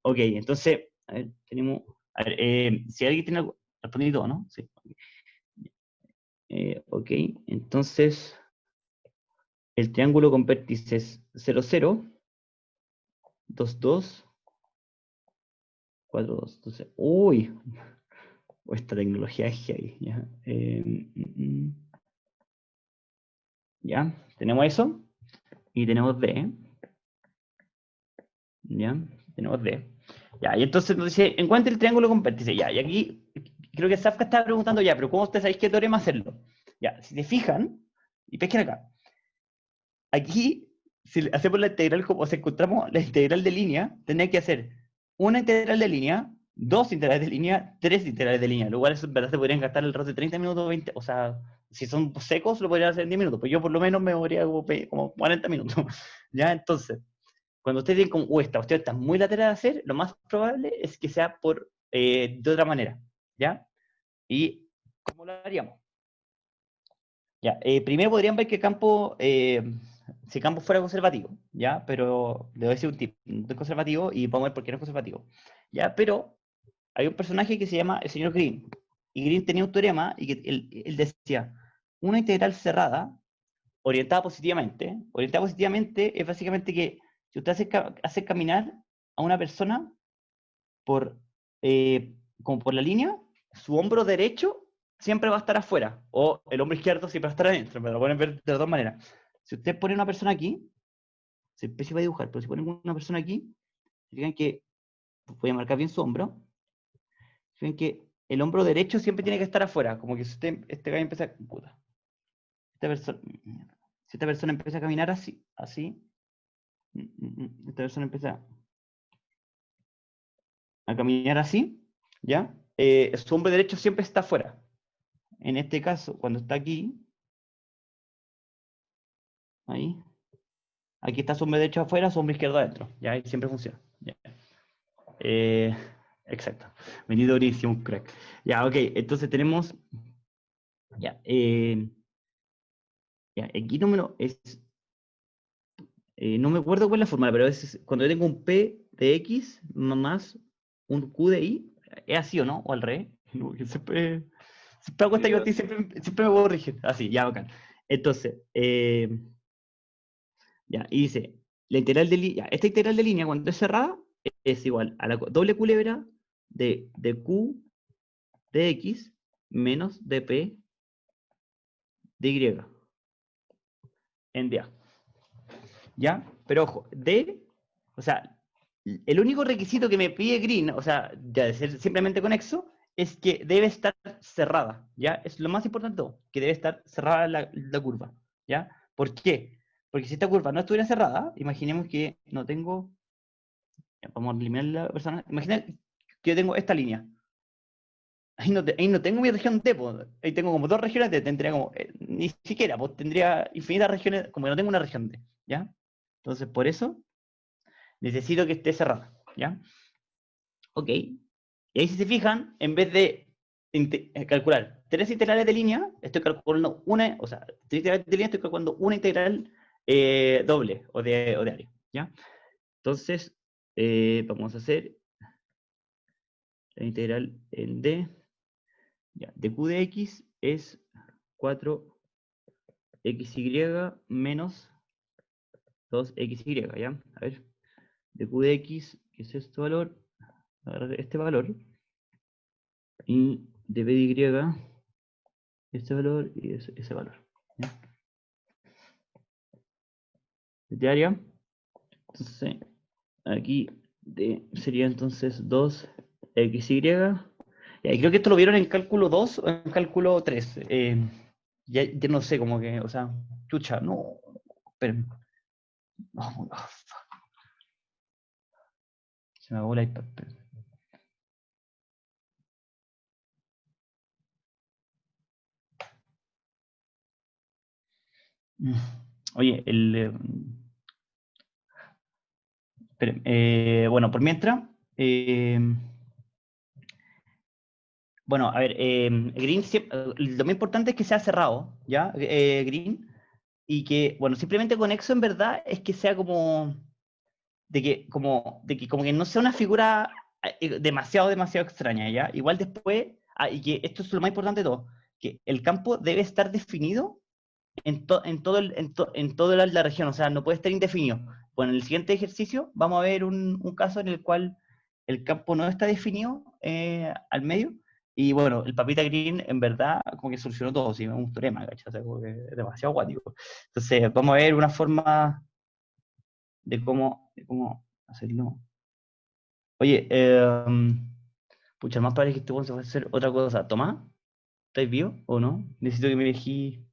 Ok, entonces, a ver, a ver, si alguien tiene algo, respondí todo, ¿no? Sí. Ok, entonces, el triángulo con vértices 0, 0, 2, 2, 4, 2. Entonces, uy, esta tecnología es heavy. Ya, ya, tenemos eso y tenemos D. ¿Ya? Tenemos D. Ya, y entonces nos dice, encuentre el triángulo con vértice. Ya, y aquí creo que Safka estaba preguntando ya, pero ¿cómo ustedes sabéis qué teorema hacerlo? Ya, si se fijan, y pesquen acá, aquí, si hacemos la integral, como si encontramos la integral de línea, tendría que hacer una integral de línea, dos integrales de línea, tres integrales de línea, lo cual en verdad se podrían gastar el rato de 30 minutos, 20, o sea, si son secos lo podrían hacer en 10 minutos, pues yo por lo menos me demoraría como 40 minutos. Ya, entonces, cuando ustedes tienen como, esta cuestión está muy lateral a hacer, lo más probable es que sea de otra manera, ¿ya? ¿Y cómo lo haríamos? Ya, primero podrían ver que si campo fuera conservativo, ¿ya? Pero le voy a decir un tip, no es conservativo y vamos a ver por qué no es conservativo, ¿ya? Pero hay un personaje que se llama el señor Green, y Green tenía un teorema y que él decía, una integral cerrada, orientada positivamente es básicamente que si usted hace caminar a una persona por, como por la línea, su hombro derecho siempre va a estar afuera, o el hombro izquierdo siempre va a estar adentro, me lo pueden ver de las dos maneras. Si usted pone una persona aquí, se va a dibujar, pero si ponen una persona aquí, fíjense que, voy a marcar bien su hombro, fíjense que el hombro derecho siempre tiene que estar afuera, como que si usted, este gallo empieza, puta, si esta persona empieza a caminar así, esta persona empieza a caminar así, ¿ya? Su hombro derecho siempre está afuera. En este caso, cuando está aquí, ahí, aquí está su hombro derecho afuera, su hombro izquierdo adentro, ¿ya? Y siempre funciona. ¿Ya? Exacto. Venido buenísimo, un crack. Ya, ok, entonces tenemos, ya, ya, aquí número es, no me acuerdo cuál es la fórmula, pero es cuando yo tengo un P de X más un Q de Y, ¿es así o no? ¿O al revés? No, que siempre hago esta yo a ti, siempre me voy a corregir. Así, ya, bacán. Entonces, ya, y dice, la integral de línea, esta integral de línea cuando es cerrada es igual a la doble culebra de Q de X menos de P de Y en dA. ¿Ya? Pero ojo, D, o sea, el único requisito que me pide Green, o sea, ya de ser simplemente conexo, es que debe estar cerrada, ¿ya? Es lo más importante, que debe estar cerrada la curva, ¿ya? ¿Por qué? Porque si esta curva no estuviera cerrada, imaginemos que no tengo, vamos a eliminar la persona, imagina que yo tengo esta línea, ahí no tengo mi región D, pues. Ahí tengo como dos regiones D, tendría como, ni siquiera, pues tendría infinitas regiones, como que no tengo una región D, ¿ya? Entonces, por eso, necesito que esté cerrada, ¿ya? Ok. Y ahí si se fijan, en vez de calcular tres integrales de línea, estoy calculando una, o sea, tres integrales de línea, estoy calculando una integral doble o de área, ¿ya? Entonces, vamos a hacer la integral en D Ya, dq de x es 4xy menos 2xy, ¿ya? A ver, dq de x, que es este valor, agarrar este valor, y dp de y, este valor y ese valor. ¿Ya? De área, entonces, aquí sería entonces 2xy. Y creo que esto lo vieron en cálculo 2 o en cálculo 3. Ya no sé, como que, o sea, chucha, no. Esperen. No, se me acabó el iPad. Oye, esperen, bueno, por mientras, bueno, a ver, Green, lo más importante es que sea cerrado, ¿ya? Green, y que, bueno, simplemente conexo en verdad es que sea como, como que no sea una figura demasiado extraña, ¿ya? Igual después, y que esto es lo más importante de todo, que el campo debe estar definido en toda la región, o sea, no puede estar indefinido. Bueno, en el siguiente ejercicio vamos a ver un caso en el cual el campo no está definido al medio, y bueno, el papita green en verdad como que solucionó todo, sí, es un teorema, ¿cachai? O sea, como que es demasiado guático. Entonces, vamos a ver una forma de cómo hacerlo. Oye, pucha, más parece que este se va a hacer otra cosa. Tomás, ¿estáis vivo o no? Necesito que me dejé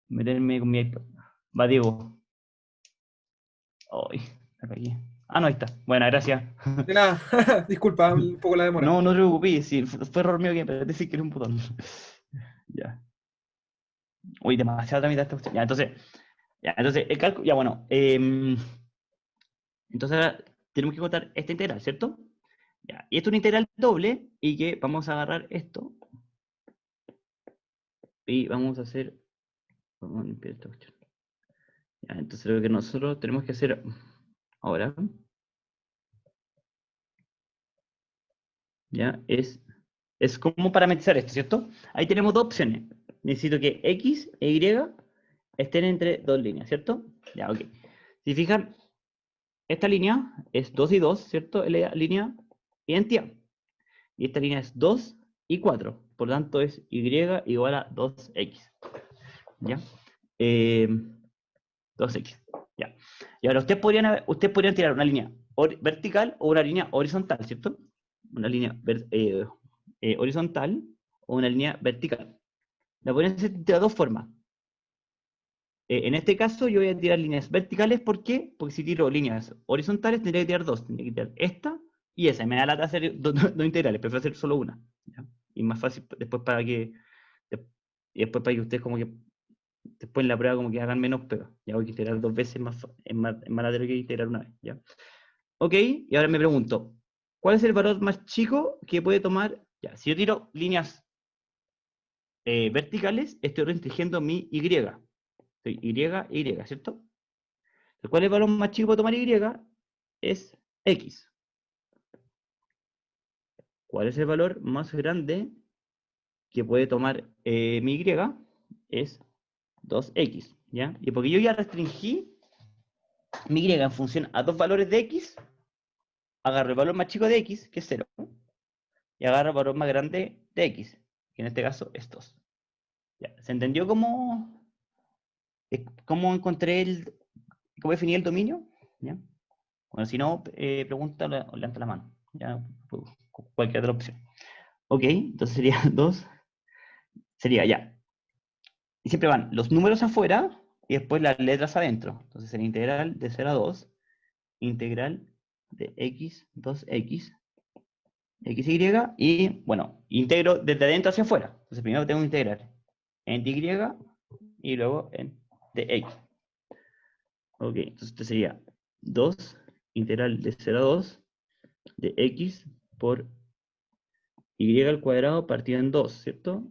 meterme con mi iPad. Va, Diego. Ay, me caí. Ah, no, ahí está. Bueno, gracias. De nada, disculpa un poco la demora. No, no te preocupes, sí, fue error mío que apreté sin querer un botón. Ya. Uy, demasiado tramitar esta cuestión. Ya, entonces, el cálculo, ya bueno. Entonces ahora tenemos que contar esta integral, ¿cierto? Ya, y esto es una integral doble, y que vamos a agarrar esto, y vamos a hacer, vamos a limpiar esta cuestión. Ya, entonces lo que nosotros tenemos que hacer ahora, ya, es como parametrizar esto, ¿cierto? Ahí tenemos dos opciones. Necesito que x e y estén entre dos líneas, ¿cierto? Ya, ok. Si fijan, esta línea es 2 y 2, ¿cierto? Es la línea identidad. Y esta línea es 2 y 4. Por lo tanto, es y igual a 2x. ¿Ya? 2x. ¿Ya? Y ahora ustedes podrían tirar una línea vertical o una línea horizontal, ¿cierto? Una línea horizontal o una línea vertical. La podrían hacer de dos formas. En este caso yo voy a tirar líneas verticales. ¿Por qué? Porque si tiro líneas horizontales tendría que tirar dos. Tendría que tirar esta y esa. Me da lata hacer dos integrales. Prefiero hacer solo una. ¿Ya? Y más fácil después y después para que ustedes como que después en la prueba como que hagan menos pruebas. Ya voy a integrar dos veces es más latero que integrar una vez. ¿Ya? Ok, y ahora me pregunto, ¿cuál es el valor más chico que puede tomar? Ya, si yo tiro líneas verticales, estoy restringiendo mi y. Y, ¿cierto? ¿Cuál es el valor más chico para tomar y? Es x. ¿Cuál es el valor más grande que puede tomar mi y? Es 2x, ¿ya? Y porque yo ya restringí mi y en función a dos valores de x, agarro el valor más chico de x, que es 0, y agarro el valor más grande de x, que en este caso es 2. ¿Ya? ¿Se entendió cómo encontré cómo definí el dominio? ¿Ya? Bueno, si no, pregunta o levanta la mano. ¿Ya? Cualquier otra opción. Ok, entonces sería 2. Sería ya. Y siempre van los números afuera y después las letras adentro. Entonces sería integral de 0 a 2. Integral de x, 2x, xy. Y bueno, integro desde adentro hacia afuera. Entonces primero tengo que integrar en y y luego en dx. Ok, entonces esto sería 2 integral de 0 a 2 de x por y al cuadrado partido en 2, ¿cierto?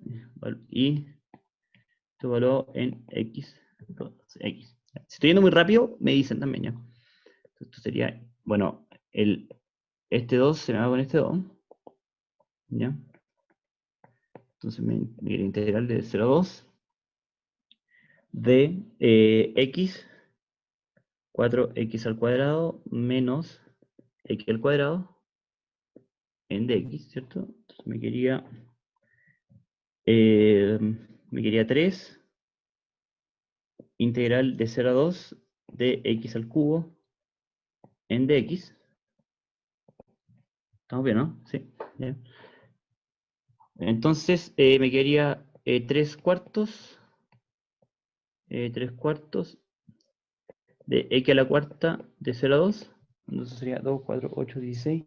Y esto evaluado en x, 2x. Si estoy yendo muy rápido, me dicen también ya. Esto sería, bueno, este 2 se me va con este 2, ¿ya? Entonces me quería integral de 0 a 2 de x, 4x al cuadrado menos x al cuadrado en dx, ¿cierto? Entonces me quería 3 integral de 0 a 2 de x al cubo en dx. ¿Estamos bien, no? Sí. Bien. Entonces me quedaría 3 cuartos de x a la cuarta de 0 a 2. Entonces sería 2, 4, 8, 16.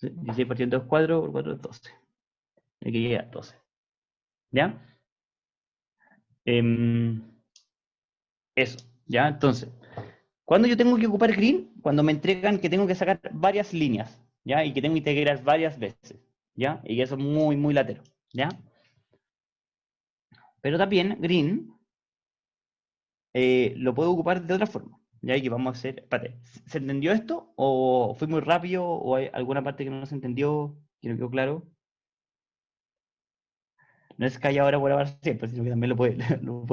16 partiendo 2 4 por 4 es 12. Me quedaría 12. ¿Ya? Eso. ¿Ya? Entonces, ¿cuándo yo tengo que ocupar green? Cuando me entregan que tengo que sacar varias líneas. ¿Ya? Y que tengo que integrar varias veces. ¿Ya? Y eso es muy, muy latero. ¿Ya? Pero también green lo puedo ocupar de otra forma. Ya que vamos a hacer. Espérate, ¿se entendió esto? ¿O fue muy rápido? ¿O hay alguna parte que no se entendió? ¿Que no quedó claro? No es que haya ahora por ahora siempre, sino que también lo pueden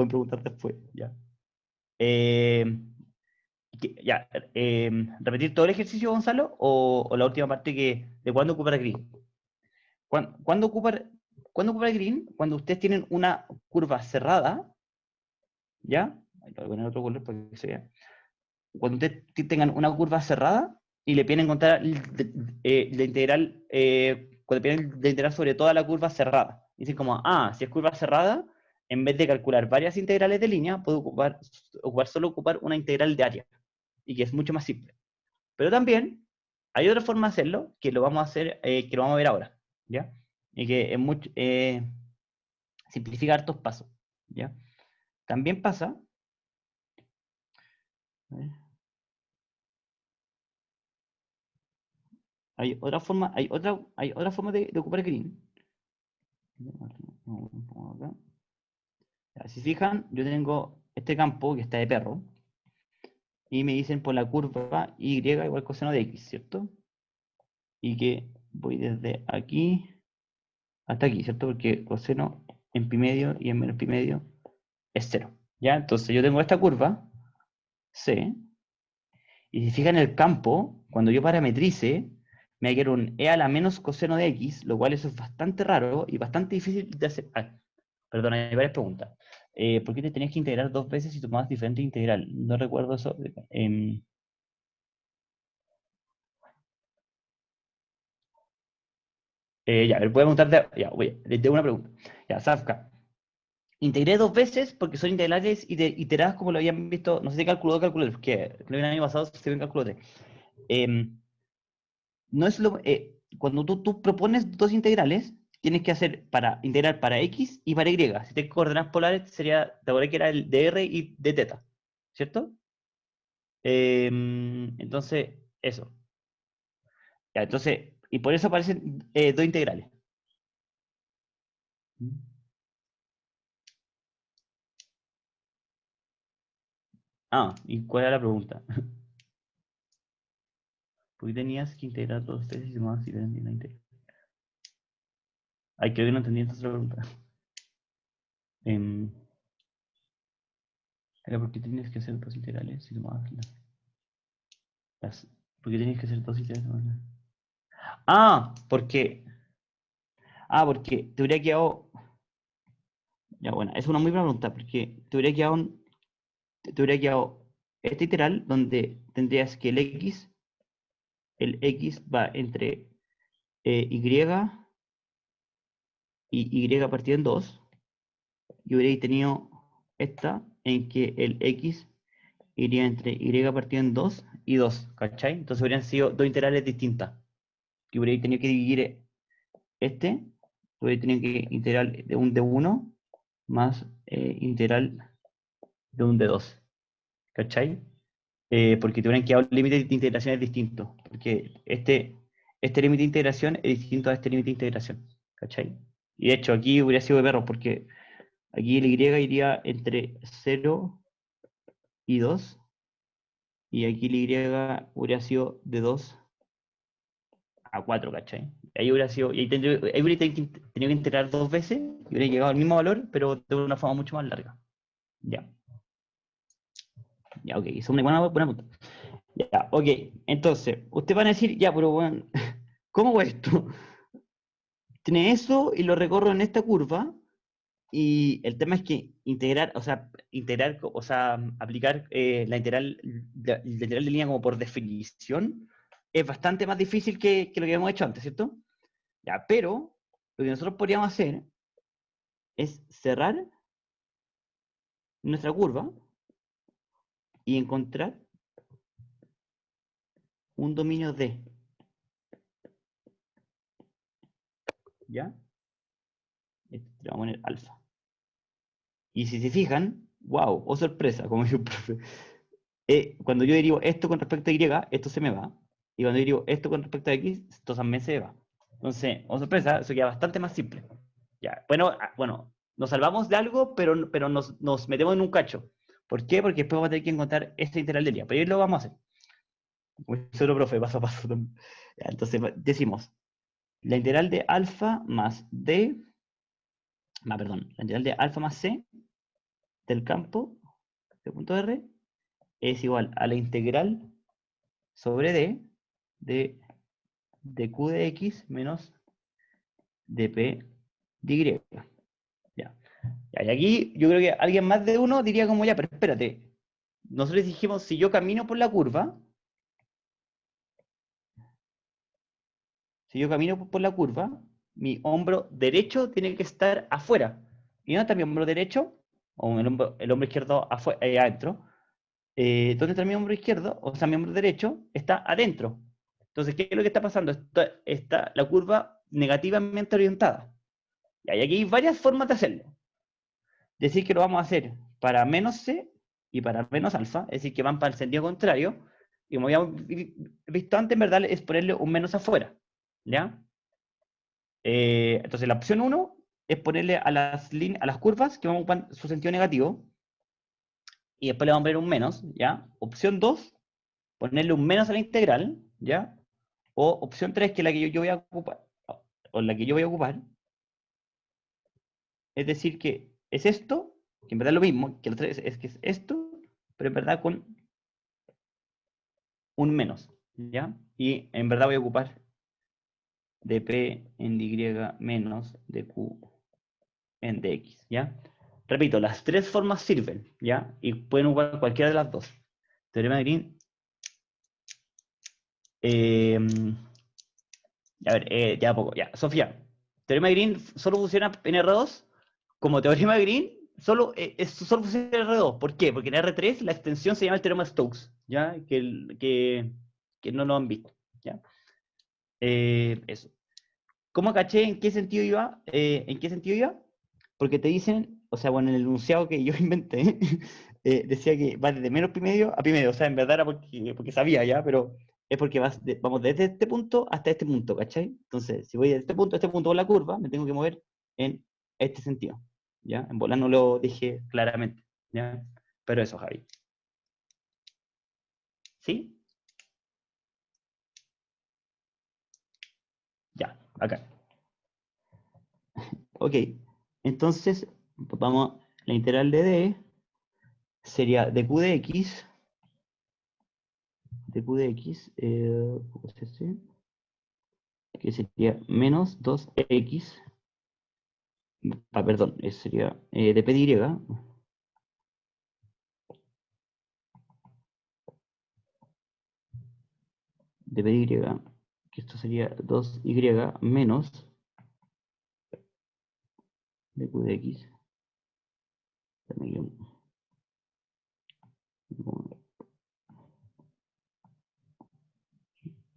preguntar después. Ya. Eh, ya. ¿Repetir todo el ejercicio, Gonzalo? ¿O la última parte de cuándo ocupar green? ¿Cuándo ocupar green? Cuando ustedes tienen una curva cerrada. ¿Ya? Voy a poner otro color para que se vea. Cuando ustedes tengan una curva cerrada y le piden encontrar la integral, cuando piden la integral sobre toda la curva cerrada. Dicen como, si es curva cerrada, en vez de calcular varias integrales de línea, puedo solo ocupar una integral de área. Y que es mucho más simple. Pero también hay otra forma de hacerlo, que lo vamos a hacer, que lo vamos a ver ahora. ¿Ya? Y que es mucho, simplifica hartos pasos. ¿Ya? También pasa. Hay otra forma de ocupar green. Ya, si fijan, yo tengo este campo que está de perro. Y me dicen por la curva y igual coseno de x, ¿cierto? Y que voy desde aquí hasta aquí, ¿cierto? Porque coseno en pi medio y en menos pi medio es 0. ¿Ya? Entonces yo tengo esta curva, C, y si fijan el campo, cuando yo parametrice, me va a quedar un e a la menos coseno de x, lo cual eso es bastante raro y bastante difícil de hacer. Perdón, hay varias preguntas. ¿Por qué te tenías que integrar dos veces si tomabas diferente integral? No recuerdo eso. Ya, a ver, voy a preguntar de una pregunta. Ya, Safka. Integré dos veces porque son integrales iteradas como lo habían visto, no sé si cálculo 2 o cálculo 3, porque creo que el año pasado se ve en cálculo 3. No es cuando tú propones dos integrales, tienes que hacer para integrar para x y para y. Si tienes coordenadas polares, sería, te acuerdas que era el de r y de teta, ¿cierto? Entonces, eso. Ya, entonces, y por eso aparecen dos integrales. ¿Y cuál era la pregunta? ¿Por qué tenías que integrar dos veces y más si ven la integral? Ay, creo que no entendí entonces la pregunta. Era por qué tenías que hacer dos integrales si tomabas ¿por qué tenías que hacer dos integrales? Porque te hubiera quedado. Ya, bueno, es una muy buena pregunta, porque te hubiera quedado este integral donde tendrías que el x va entre y y y partido en 2, y hubierais tenido esta en que el x iría entre y partido en 2 y 2, ¿cachai? Entonces habrían sido dos integrales distintas. Que hubierais tenido que dividir hubierais tenido que integral de un de 1 más integral de un de 2, ¿cachai? Porque te hubieran quedado límites de integración distintos. Porque este límite de integración es distinto a este límite de integración, ¿cachai? Y de hecho aquí hubiera sido de perro, porque aquí el y iría entre 0 y 2, y aquí el y hubiera sido de 2 a 4, ¿cachai? ahí hubiera sido, ahí hubiera tenido que integrar 2 veces y hubiera llegado al mismo valor, pero de una forma mucho más larga. Ya. Ya, ok, eso es una buena punta. Ya, ok, entonces, ustedes van a decir, ya, pero bueno, ¿cómo hago esto? Tiene eso y lo recorro en esta curva, y el tema es que integrar, aplicar la integral de línea como por definición es bastante más difícil que lo que hemos hecho antes, ¿cierto? Ya, pero lo que nosotros podríamos hacer es cerrar nuestra curva y encontrar un dominio D. ¿Ya? Este le vamos a poner alfa. Y si se fijan, wow, oh sorpresa, como dice un profe. Cuando yo derivo esto con respecto a Y, esto se me va. Y cuando yo derivo esto con respecto a X, esto también se va. Entonces, oh sorpresa, eso queda bastante más simple. Ya, bueno, nos salvamos de algo, pero nos metemos en un cacho. ¿Por qué? Porque después vamos a tener que encontrar esta integral de línea. Pero ahí lo vamos a hacer. Solo profe, paso a paso. Ya, entonces decimos, la integral de alfa más D, perdón, la integral de alfa más C del campo de punto R es igual a la integral sobre D de Q de X menos de P de Y. Ya. Y aquí yo creo que alguien más de uno diría como, ya, pero espérate. Nosotros dijimos, si yo camino por la curva, mi hombro derecho tiene que estar afuera. ¿Y dónde está mi hombro derecho? O el hombro izquierdo adentro. ¿Dónde está mi hombro izquierdo? O sea, mi hombro derecho está adentro. Entonces, ¿qué es lo que está pasando? Está la curva negativamente orientada. Y aquí hay varias formas de hacerlo. Decir que lo vamos a hacer para menos C y para menos alfa, es decir, que van para el sentido contrario. Y como habíamos visto antes, en verdad, es ponerle un menos afuera. ¿Ya? Entonces, la opción 1 es ponerle a las curvas que van a ocupar su sentido negativo. Y después le vamos a poner un menos. ¿Ya? Opción 2, ponerle un menos a la integral. ¿Ya? O opción 3, que es la que yo voy a ocupar. O la que yo voy a ocupar. Es decir, que es esto, que en verdad es lo mismo, que el 3 es que es esto, pero en verdad con un menos, ¿ya? Y en verdad voy a ocupar de P en Y menos de Q en dx, ¿ya? Repito, las tres formas sirven, ¿ya? Y pueden ocupar cualquiera de las dos. Teorema de Green. A ver, ya poco, ya. Sofía, teorema de Green solo funciona en R2. Como teorema de Green, solo funciona en R2. ¿Por qué? Porque en R3 la extensión se llama el teorema de Stokes, ¿ya? Que no lo han visto, ¿ya? Eso. ¿Cómo caché en qué sentido iba? Porque te dicen, o sea, bueno, en el enunciado que yo inventé, decía que va desde menos pi medio a pi medio. O sea, en verdad era porque sabía ya, pero es porque vamos desde este punto hasta este punto, ¿cachai? Entonces, si voy de este punto a este punto con la curva, me tengo que mover en este sentido, ¿ya? En bola no lo dije claramente, ¿ya? Pero eso, Javi. ¿Sí? Ya, acá. Ok, entonces, vamos, la integral de D sería de Q de X, que sería menos 2X, perdón, sería de P de Y, que esto sería 2Y menos de Q de X,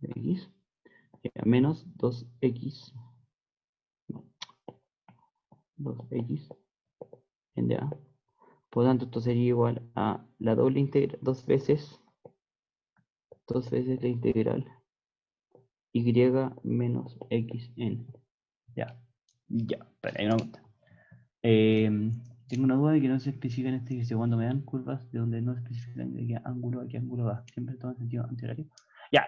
X, menos 2X en de A. Por lo tanto, esto sería igual a la doble integral, dos veces la integral Y menos X en. Ya, pero hay una pregunta. Tengo una duda de que no se especifica en este ejercicio cuando me dan curvas de donde no se especifican de qué ángulo va. Siempre todo en sentido antihorario. Ya,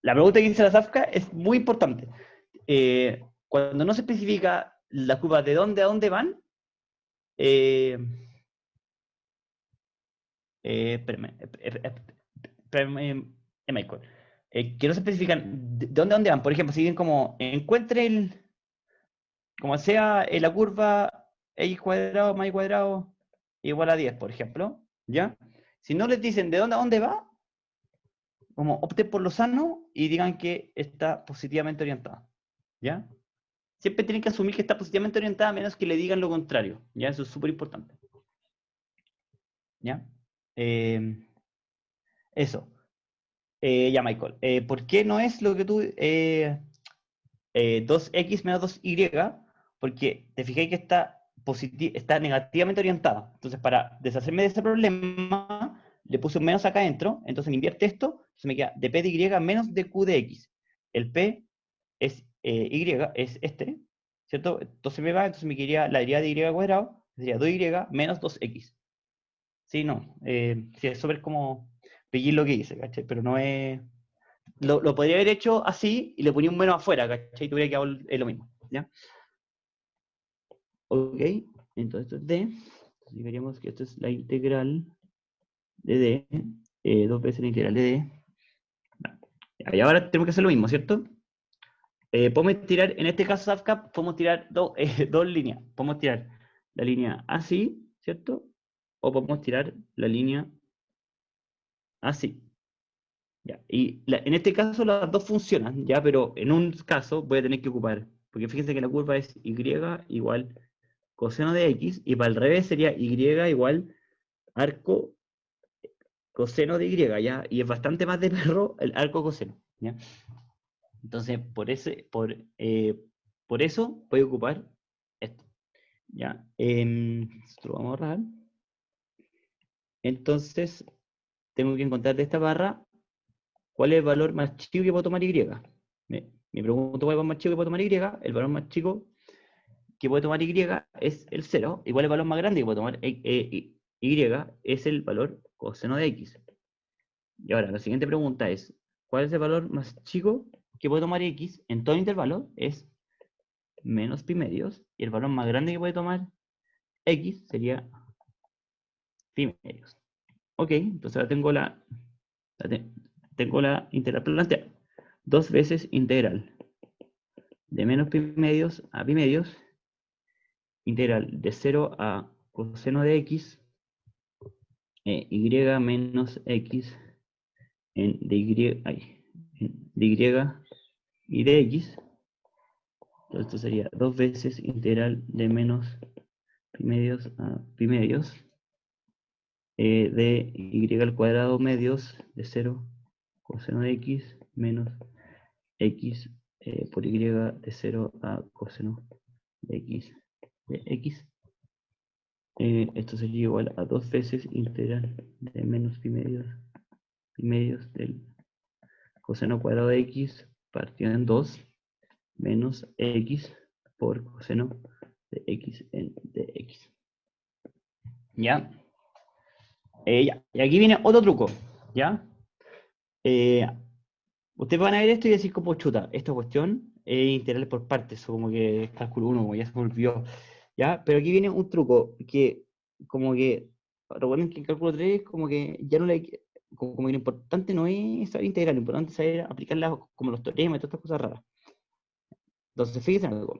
la pregunta que dice la Zafka es muy importante. cuando no se especifica la curva de dónde a dónde van, Michael, que no se especifican de dónde a dónde van. Por ejemplo, si bien como encuentre como sea la curva x cuadrado más y cuadrado igual a 10, por ejemplo, ¿ya? Si no les dicen de dónde a dónde va, como opten por lo sano y digan que está positivamente orientada, ¿ya? Siempre tienen que asumir que está positivamente orientada a menos que le digan lo contrario, ¿ya? Eso es súper importante, ¿ya? Eso. Ya, Michael. ¿Por qué no es lo que tú... 2x menos 2y? Porque te fijé que está negativamente orientada. Entonces, para deshacerme de ese problema, le puse un menos acá adentro, entonces me invierte esto, se me queda de p de y menos de q de x. El p es y, es este, ¿cierto? Entonces me va, entonces me quedaría la derivada de y cuadrado, sería 2y menos 2x. Sí, no, sí, es súper como pedir lo que hice, ¿cachai? Pero no es... Lo podría haber hecho así y le ponía un menos afuera, ¿cachai? Tuviera que hacer lo mismo, ¿ya? Ok, entonces esto es d. Entonces veríamos que esto es la integral de d, 2 veces la integral de d. Y ahora tenemos que hacer lo mismo, ¿cierto? Podemos tirar, en este caso SAFCAP, podemos tirar dos líneas. Podemos tirar la línea así, ¿cierto? O podemos tirar la línea así. Ya. Y en este caso las dos funcionan, ¿ya? Pero en un caso voy a tener que ocupar, porque fíjense que la curva es y igual coseno de x, y para el revés sería y igual arco coseno de y, ¿ya? Y es bastante más de perro el arco coseno, ¿ya? Entonces, por eso voy a ocupar esto, ¿ya? Esto lo vamos a ahorrar. Entonces, tengo que encontrar de esta barra cuál es el valor más chico que puedo tomar y. Me pregunto cuál es el valor más chico que puedo tomar y. El valor más chico que puede tomar y es el 0, igual el valor más grande que puede tomar y es el valor coseno de x. Y ahora, la siguiente pregunta es, ¿cuál es el valor más chico que puede tomar x en todo intervalo? Es menos pi medios, y el valor más grande que puede tomar x sería pi medios. Ok, entonces ahora tengo la integral planteada. 2 veces integral de menos pi medios a pi medios, integral de 0 a coseno de x, y menos x en de y y de x. Entonces esto sería 2 veces integral de menos pi medios a pi medios, de y al cuadrado medios de 0 coseno de x menos x por y de 0 a coseno de x de x. Esto sería igual a 2 veces integral de menos pi medios del coseno cuadrado de x partido en 2 menos x por coseno de x en dx. ¿Ya? Ya. Y aquí viene otro truco, ¿ya? Ustedes van a ver esto y decir como chuta, esta cuestión es integral por partes, o como que es cálculo 1, como ya se me olvidó, ¿ya? Pero aquí viene un truco, que como que, recuerden que en cálculo 3, como que ya no le, como que lo importante no es saber integral, lo importante es saber aplicarlas como los teoremas y todas estas cosas raras. Entonces, fíjense en algo.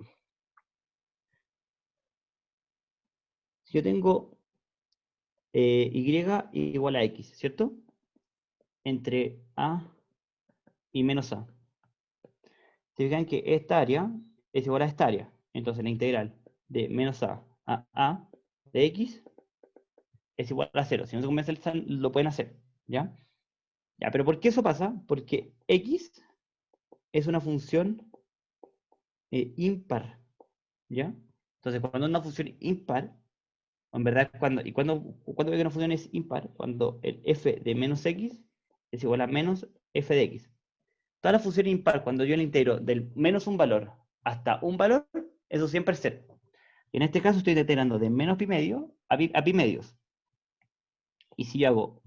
Si yo tengo y igual a x, ¿cierto? Entre a y menos a. Se fijan que esta área es igual a esta área. Entonces la integral de menos a de x es igual a 0. Si no se convence, lo pueden hacer. ¿Ya? Ya, pero ¿por qué eso pasa? Porque x es una función impar. ¿Ya? Entonces, cuando una función impar, en verdad, cuando veo que una función es impar, cuando el f de menos x es igual a menos f de x. Toda la función impar, cuando yo la integro del menos un valor hasta un valor, eso siempre es 0. En este caso estoy integrando de menos pi medio a pi medios. Y si yo hago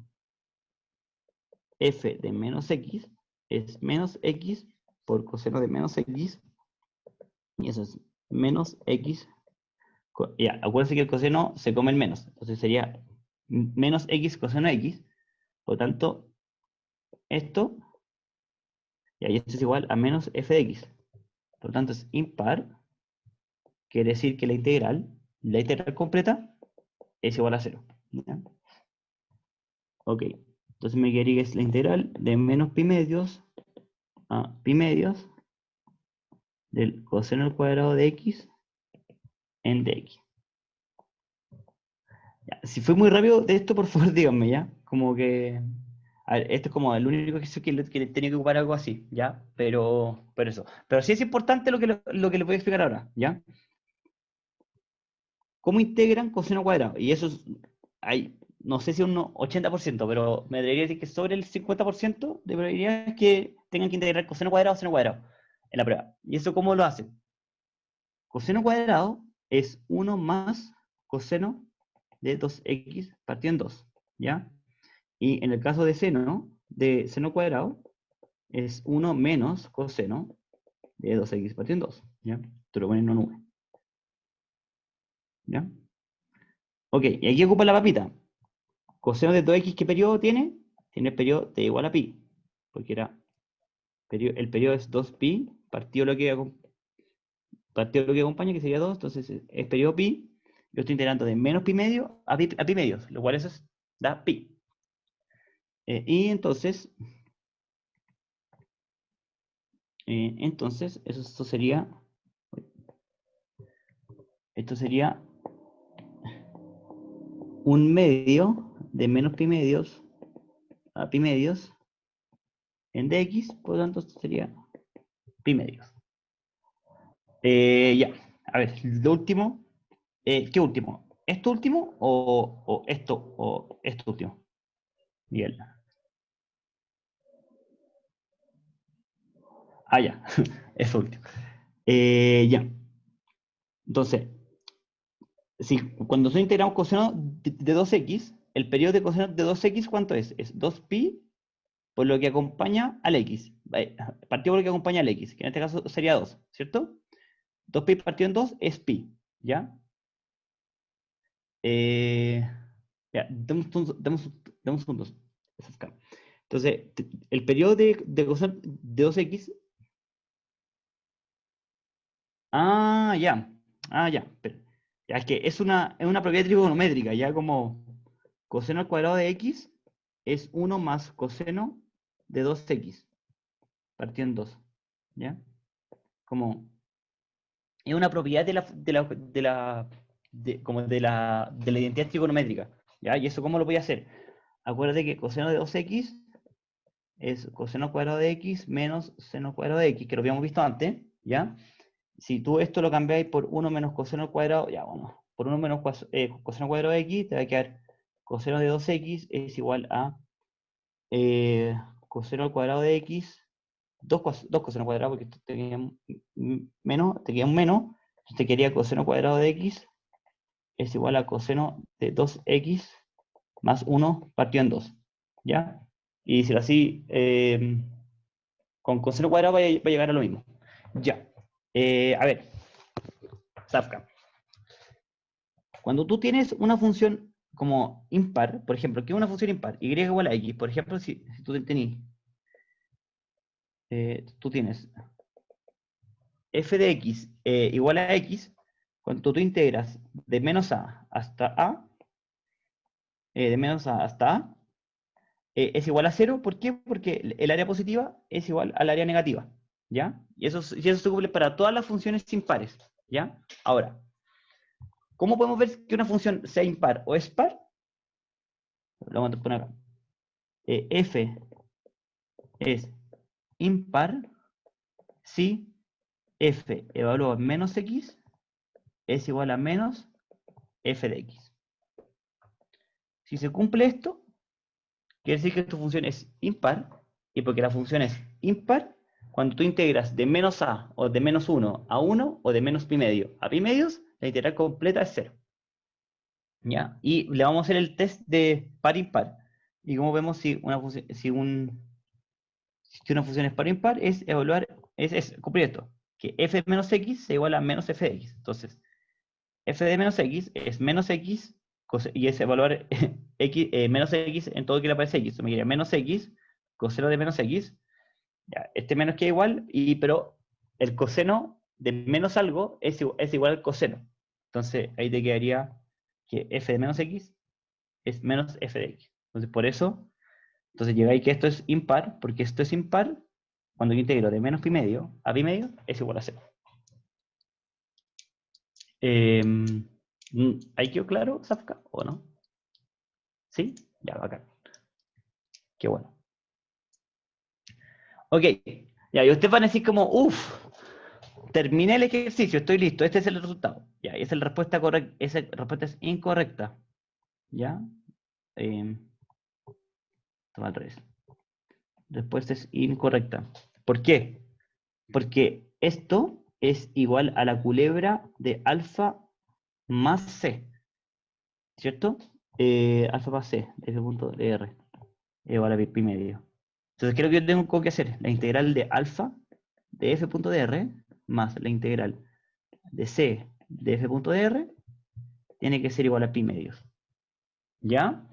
f de menos x, es menos x por coseno de menos x Y eso es menos x. Ya, acuérdense que el coseno se come el menos. Entonces sería menos x coseno x. Por lo tanto, esto, y esto es igual a menos f de x. Por lo tanto, es impar. Quiere decir que la integral completa, es igual a 0. ¿Ya? Ok. Entonces me quedaría que es la integral de menos pi medios a pi medios del coseno al cuadrado de x en dx. Ya, si fue muy rápido de esto, por favor, díganme, ¿ya? Como que... A ver, esto es como el único que tenía que ocupar algo así, ¿ya? Pero eso. Pero sí es importante lo que les voy a explicar ahora, ¿ya? ¿Cómo integran coseno cuadrado? Y eso es... Hay, no sé si un 80%, pero me debería decir que sobre el 50% de probabilidades que tengan que integrar coseno cuadrado o seno cuadrado en la prueba. ¿Y eso cómo lo hacen? Coseno cuadrado es 1 más coseno de 2x partido en 2, ¿ya? Y en el caso de seno cuadrado, es 1 menos coseno de 2x partido en 2, ¿ya? Tú lo pones en una nube, ¿ya? Ok, y aquí ocupa la papita. Coseno de 2x, ¿qué periodo tiene? Tiene el periodo de igual a pi, porque era, el periodo es 2pi, partido lo que acompaña, que sería 2, entonces es periodo pi. Yo estoy integrando de menos pi medio a pi medios, lo cual eso da pi. Y entonces, esto sería un medio de menos pi medios a pi medios en dx, por lo tanto esto sería pi medios. Ya, a ver, lo último, ¿qué último? ¿Esto último o esto último? Miguel. Ah, ya, eso último. Ya. Entonces, si cuando nosotros integramos coseno de 2x, el periodo de coseno de 2x, ¿cuánto es? Es 2pi por lo que acompaña al x. Partido por lo que acompaña al x, que en este caso sería 2, ¿cierto? 2pi partido en 2 es pi, ¿ya? Ya, demos segundos. Entonces, el periodo de coseno de 2x. Ah, ya. Ah, ya. Ya, es que es una propiedad trigonométrica, ya como coseno al cuadrado de x es 1 más coseno de 2x, partido en 2. ¿Ya? Como es una propiedad de la identidad trigonométrica. ¿Ya? ¿Y eso cómo lo voy a hacer? Acuérdate que coseno de 2x es coseno cuadrado de x menos seno cuadrado de x, que lo habíamos visto antes, ¿ya? Si tú esto lo cambiáis por 1 menos coseno al cuadrado, ya bueno, por 1 menos coseno cuadrado de x, te va a quedar coseno de 2x es igual a coseno al cuadrado de x, 2 coseno cuadrado, porque esto te queda menos, te queda un menos, entonces te quedaría coseno cuadrado de x es igual a coseno de 2x más 1 partido en 2, ¿ya? Y decirlo así, con coseno cuadrado va a llegar a lo mismo. Ya. A ver, Zafka. Cuando tú tienes una función como impar, por ejemplo, ¿qué es una función impar? Y igual a x. Por ejemplo, si tú tienes f de x igual a x, cuando tú integras de menos a hasta a, de menos a hasta a, es igual a 0. ¿Por qué? Porque el área positiva es igual al área negativa, ¿ya? Y eso se cumple para todas las funciones impares, ¿ya? Ahora, ¿cómo podemos ver que una función sea impar o es par? Lo vamos a poner acá. F es impar si f evalúa menos x es igual a menos f de x. Si se cumple esto, quiere decir que tu función es impar, y porque la función es impar, cuando tú integras de menos a o de menos 1 a 1 o de menos pi medio a pi medios, la integral completa es 0. ¿Ya? Y le vamos a hacer el test de par impar. Y como vemos, si una función es par impar, es evaluar, es cumplir esto, que f de menos x sea igual a menos f de x. Entonces, f de menos x es menos x, y ese valor x, menos x en todo que le aparece x. Me quedaría menos x, coseno de menos x. Ya, este menos queda igual, pero el coseno de menos algo es igual al coseno. Entonces, ahí te quedaría que f de menos x es menos f de x. Entonces, por eso, entonces llegáis que esto es impar, porque esto es impar, cuando yo integro de menos pi medio a pi medio, es igual a 0. ¿Ahí quedó claro, Zafka, o no? ¿Sí? Ya, bacán. Qué bueno. Ok, ya, y ustedes van a decir como, uff, terminé el ejercicio, estoy listo, este es el resultado. Ya, esa es la respuesta correcta, esa respuesta es incorrecta. ¿Ya? Toma al revés. Respuesta es incorrecta. ¿Por qué? Porque esto es igual a la culebra de alfa más c, ¿cierto? Alfa más c, de f punto de r, igual a pi medio. Entonces, ¿qué es lo que yo tengo que hacer? La integral de alfa de f punto de r más la integral de c de f punto de r tiene que ser igual a pi medios. ¿Ya?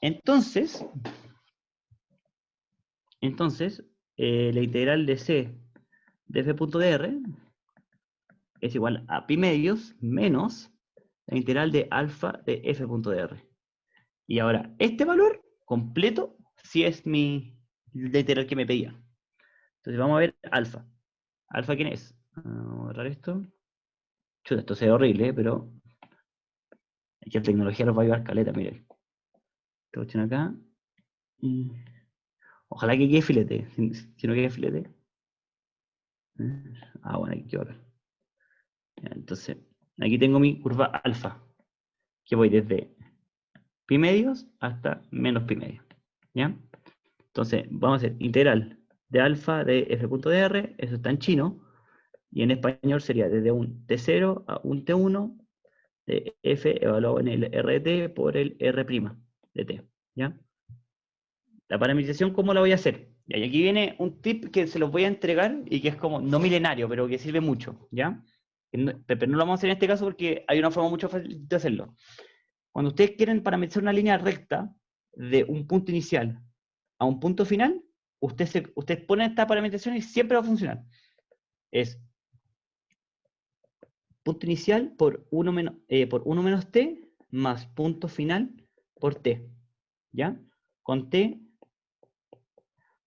Entonces, la integral de c de f punto de r es igual a pi medios menos la integral de alfa de f punto de r. Y ahora, este valor completo sí es la integral que me pedía. Entonces vamos a ver alfa. ¿Alfa quién es? Vamos a borrar esto. Chuta, esto se ve horrible, pero aquí la tecnología nos va a ayudar caleta, miren. Esta cuestión acá. Ojalá que quede filete. Si no quede filete. Bueno, aquí quedó acá. Entonces, aquí tengo mi curva alfa, que voy desde pi medios hasta menos pi medio. ¿Ya? Entonces, vamos a hacer integral de alfa de f punto de r, eso está en chino, y en español sería desde un t0 a un t1 de f evaluado en el rt por el r' de t. ¿Ya? La parametrización, ¿cómo la voy a hacer? Y aquí viene un tip que se los voy a entregar y que es como no milenario, pero que sirve mucho, ¿ya? Pero no lo vamos a hacer en este caso porque hay una forma mucho fácil de hacerlo. Cuando ustedes quieren parametrizar una línea recta de un punto inicial a un punto final, ustedes ponen esta parametrización y siempre va a funcionar. Es punto inicial por 1 menos t más punto final por t, ¿ya? Con t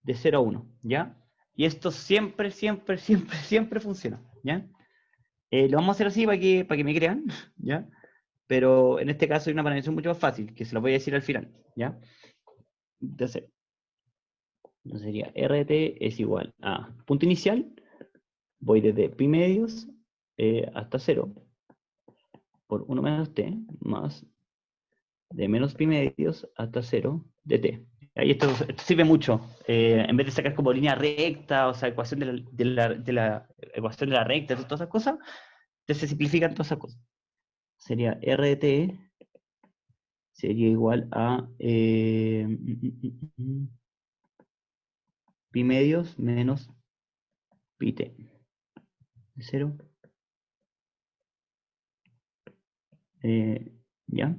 de 0 a 1, ¿ya? Y esto siempre, siempre, siempre, siempre funciona, ¿ya? Lo vamos a hacer así para que me crean, ¿ya? Pero en este caso hay una parametrización mucho más fácil, que se lo voy a decir al final, ¿ya? Entonces sería RT es igual a punto inicial, voy desde pi medios hasta 0, por 1 menos t, más de menos pi medios hasta 0 de t. Ahí esto sirve mucho. En vez de sacar como línea recta, o sea, ecuación de la ecuación de la recta, todas esas cosas, se simplifican todas esas cosas. Sería RT sería igual a pi medios menos pi t. De 0. ¿Ya?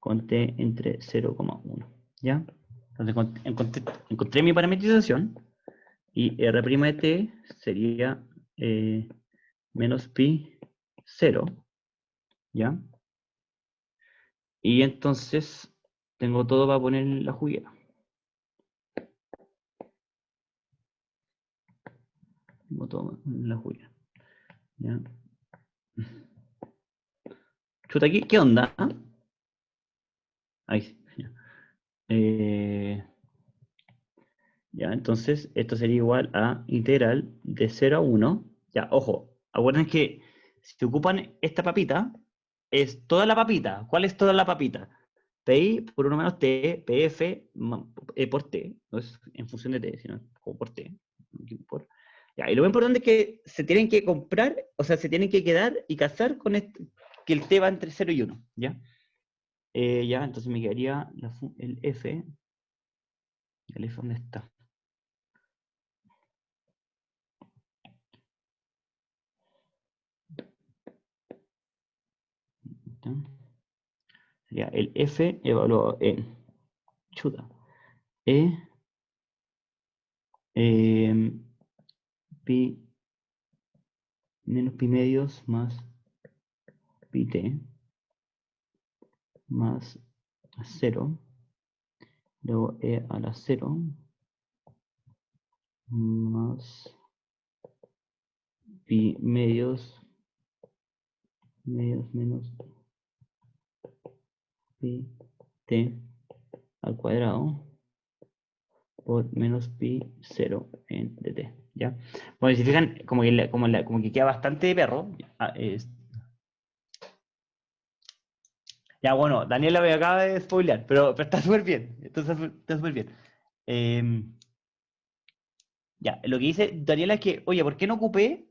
Con t entre 0,1. ¿Ya? Entonces encontré mi parametrización y r' de t sería menos pi 0. ¿Ya? Y entonces tengo todo para poner en la juguera. Tengo todo en la juguera. ¿Ya? Chuta, aquí, ¿qué onda? Ahí sí. Ya, entonces esto sería igual a integral de 0 a 1. Ya, ojo, acuérdense que si ocupan esta papita, es toda la papita. ¿Cuál es toda la papita? Pi por 1 menos t, pf por t, no es en función de t, sino como por t. Ya, y lo más importante es que se tienen que comprar, o sea, se tienen que quedar y casar con que el t va entre 0 y 1, ¿ya? Ya, entonces me quedaría el f. ¿El f dónde está? ¿está? Sería el F evaluado en chuta. Pi menos pi medios más pi t más 0. Luego a la 0 más pi medios menos pi t al cuadrado por menos pi 0 en dt, ¿ya? Bueno, si se fijan, como que queda bastante de perro. Ya, bueno, Daniela me acaba de spoilear, pero está súper bien. Está súper bien. Ya, lo que dice Daniela es que, oye, ¿por qué no ocupé?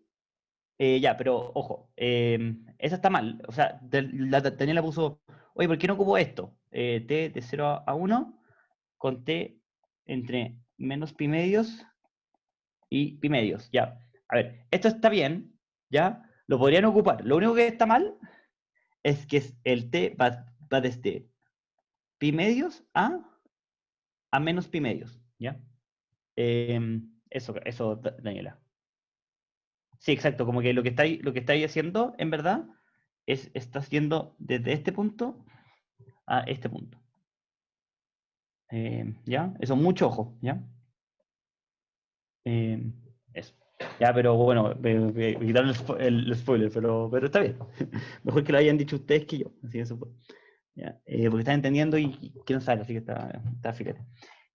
Ya, pero ojo, esa está mal. O sea, Daniela puso, oye, ¿por qué no ocupo esto? T de 0 a 1 con T entre menos pi medios y pi medios, ya. A ver, esto está bien, ¿ya? Lo podrían ocupar. Lo único que está mal es que el T va desde pi medios a menos pi medios, ¿ya? Eso, Daniela. Sí, exacto, como que lo que estáis haciendo, en verdad, está haciendo desde este punto a este punto. ¿Ya? Eso, mucho ojo, ¿ya? Eso. Ya, pero bueno, me quitaron el spoiler, pero está bien. Mejor que lo hayan dicho ustedes que yo. Así que eso fue. ¿Ya? Porque están entendiendo y quieren saber, así que está filete.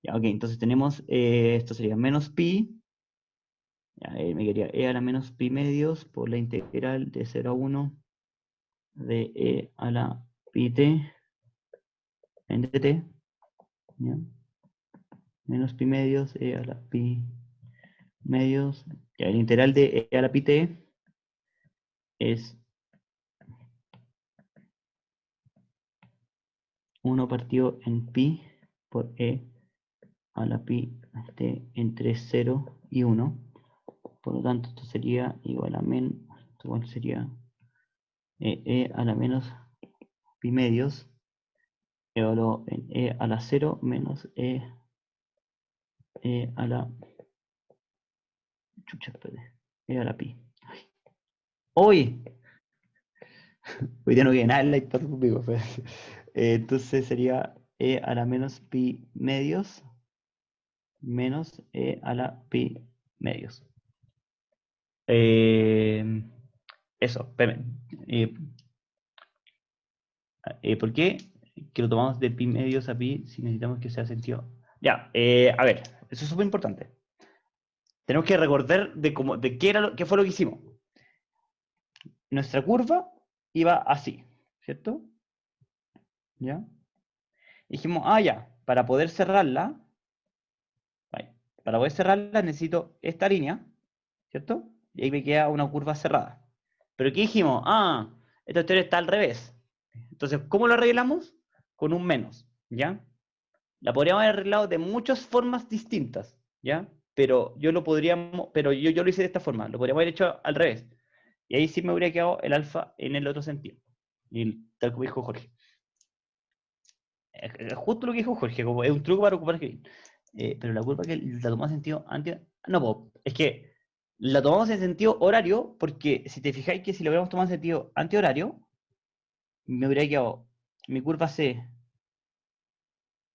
Ya, ok, entonces tenemos, esto sería menos pi, ya, me quedaría e a la menos pi medios por la integral de 0 a 1 de e a la pi t en dt, ¿ya? Menos pi medios e a la pi medios, ya, el integral de e a la pi t es 1 partido en pi por e a la pi t entre 0 y 1. Por lo tanto, esto sería igual a igual sería e a la menos pi medios evaluado en e a la 0 menos e a la chucha, espérate, e a la pi. ¡Hoy! Hoy día no queda nada en la iPad conmigo. Entonces sería e a la menos pi medios menos e a la pi medios. Eso. ¿Por qué? Que lo tomamos de pi medios a pi si necesitamos que sea sentido. Ya, a ver, eso es súper importante. Tenemos que recordar de qué fue lo que hicimos. Nuestra curva iba así, ¿cierto? ¿Ya? Dijimos, ya, para poder cerrarla, necesito esta línea, ¿cierto? Y ahí me queda una curva cerrada. Pero ¿qué dijimos? Esta historia está al revés. Entonces, ¿cómo lo arreglamos? Con un menos, ¿ya? La podríamos haber arreglado de muchas formas distintas, ¿ya? Pero yo lo hice de esta forma, lo podríamos haber hecho al revés. Y ahí sí me habría quedado el alfa en el otro sentido. Y tal como dijo Jorge. Es justo lo que dijo Jorge, como es un truco para ocupar Green. Pero la curva que la tomamos en sentido no, es que la tomamos en sentido horario, porque si te fijáis que si lo hubiéramos tomado en sentido antihorario, me hubiera quedado mi curva C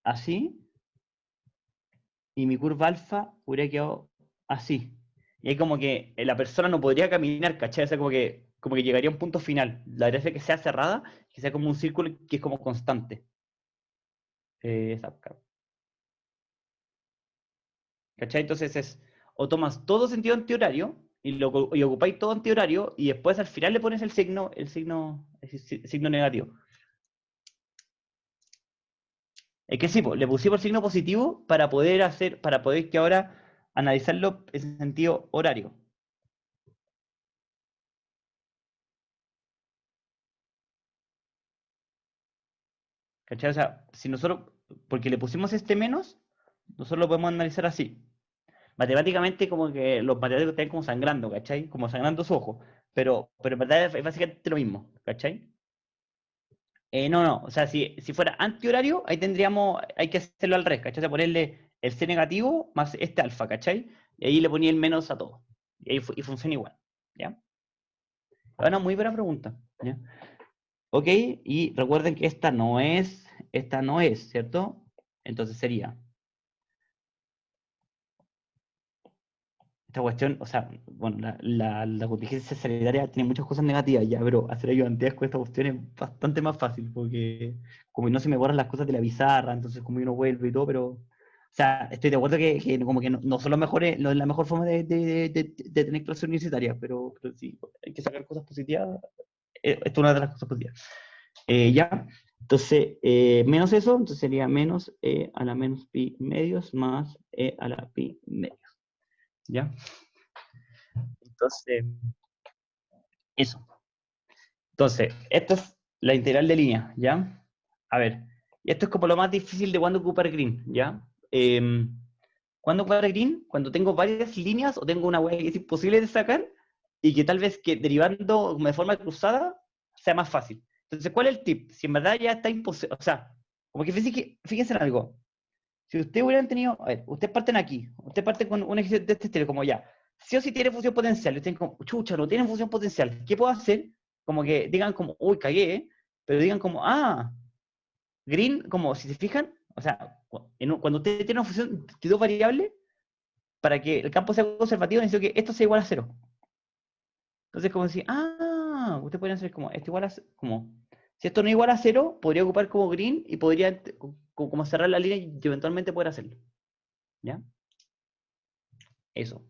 así, y mi curva alfa hubiera quedado así. Y ahí como que la persona no podría caminar, ¿cachai? O sea, como que llegaría a un punto final. La gracia es que sea cerrada, que sea como un círculo que es como constante. ¿Cachai? Entonces o tomas todo sentido antihorario y ocupáis todo antihorario y después al final le pones el signo negativo. Es que sí, le pusimos el signo positivo para poder que ahora analizarlo en sentido horario. ¿Cachai? O sea, si nosotros, porque le pusimos este menos, nosotros lo podemos analizar así. Matemáticamente como que los matemáticos están como sangrando, ¿cachai? Como sangrando su ojo. Pero en verdad es básicamente lo mismo, ¿cachai? No, o sea, si fuera antihorario, ahí hay que hacerlo al revés, ¿cachai? O sea, ponerle el C negativo más este alfa, ¿cachai? Y ahí le ponía el menos a todo. Y funciona igual, ¿ya? Una muy buena pregunta, ¿ya? Ok, y recuerden que esta no es, ¿cierto? Entonces sería esta cuestión, o sea, bueno, la contingencia sanitaria tiene muchas cosas negativas ya, pero hacer ayudantías con esta cuestión es bastante más fácil, porque como no se me borran las cosas de la pizarra, entonces como uno vuelve y todo, pero, o sea, estoy de acuerdo que como que no son los mejores, no es la mejor forma de tener clases universitarias, pero sí, hay que sacar cosas positivas, esto es una de las cosas positivas. Ya, entonces, menos eso, entonces sería menos a la menos pi medios más a la pi medios, ¿ya? Entonces, eso. Entonces, esto es la integral de línea, ¿ya? A ver, y esto es como lo más difícil de cuando ocupar green, ¿ya? ¿Cuándo ocupar green? Cuando tengo varias líneas o tengo una hueá que es imposible de sacar y que tal vez que derivando de forma cruzada sea más fácil. Entonces, ¿cuál es el tip? Si en verdad ya está imposible, o sea, como que fíjense en algo. Si ustedes hubieran tenido, a ver, ustedes parten aquí, ustedes parten con un ejercicio de este estilo, como ya, sí o sí tiene función potencial, y ustedes como, chucha, no tiene función potencial, ¿qué puedo hacer? Como que digan como, uy, cagué, pero digan como, green, como si se fijan, o sea, cuando ustedes tienen una función de dos variables, para que el campo sea conservativo, necesito que esto sea igual a cero. Entonces, como decir, ustedes podrían hacer como, esto igual a, como, si esto no es igual a cero, podría ocupar como green y podría como cerrar la línea y eventualmente poder hacerlo. ¿Ya? Eso.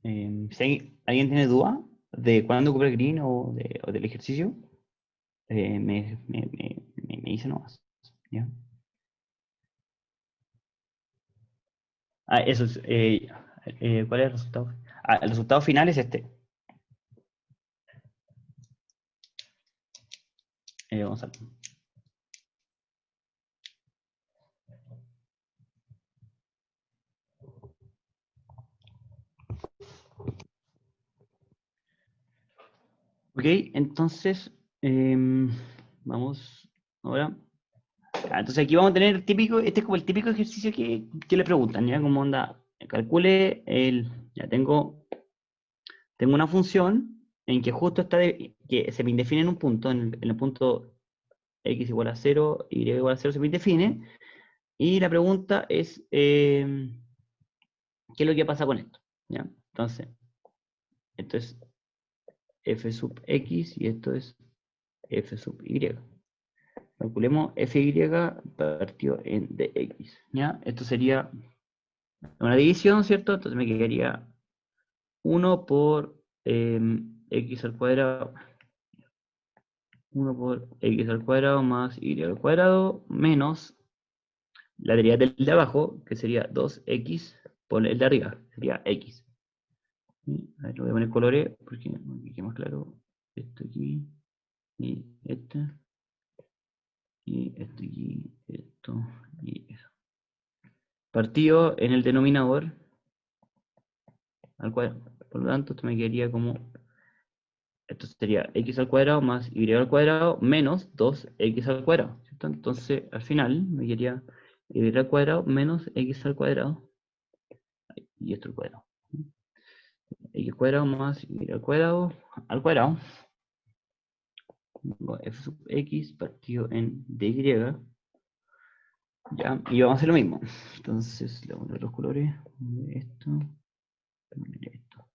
Si alguien tiene duda de cuándo ocupar green o del ejercicio, me dice nomás. ¿Ya? Eso es. ¿Cuál es el resultado? El resultado final es este. Vamos a ver. Ok, entonces, vamos ahora. Entonces aquí vamos a tener este es como el típico ejercicio que le preguntan, ¿ya? Como onda, calcule ya tengo una función en que justo está, que se me indefine en un punto, en el punto x igual a 0, y igual a 0 se me indefine, y la pregunta es, ¿qué es lo que pasa con esto? ¿Ya? Entonces, esto es f sub x y esto es f sub y. Calculemos fy partido en dx, ¿ya? Esto sería una división, ¿cierto? Entonces me quedaría 1 por x al cuadrado, 1 por x al cuadrado más y al cuadrado, menos la derivada del de abajo, que sería 2x por el de arriba, sería x. A ver, lo voy a poner colores, porque quede más claro. Esto aquí, y esto aquí, esto, y eso. Partido en el denominador, al cuadrado. Por lo tanto, esto me quedaría como, esto sería x al cuadrado más y al cuadrado menos 2x al cuadrado, ¿cierto? Entonces, al final, me quedaría y al cuadrado menos x al cuadrado, y esto al cuadrado. X cuadrado más y al cuadrado, f sub x partido en dy, ya, y vamos a hacer lo mismo. Entonces, le voy a poner los colores, esto, esto.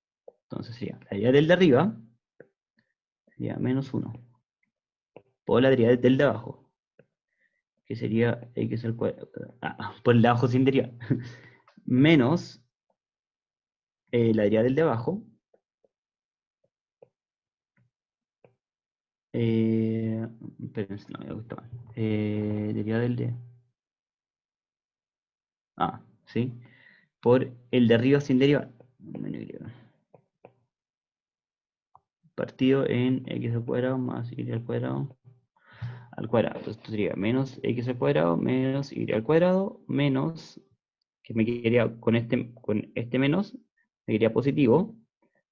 Entonces sería la derivada del de arriba, sería menos 1, por la derivada del de abajo, que sería x al cuadrado, por el de abajo sin derivada, menos la derivada del de abajo, espérense, no, me gusta mal, derivada del de, sí, por el de arriba sin derivada, partido en x al cuadrado más y al cuadrado al cuadrado. Entonces esto sería menos x al cuadrado menos y al cuadrado menos, que me quedaría con este menos, me quedaría positivo,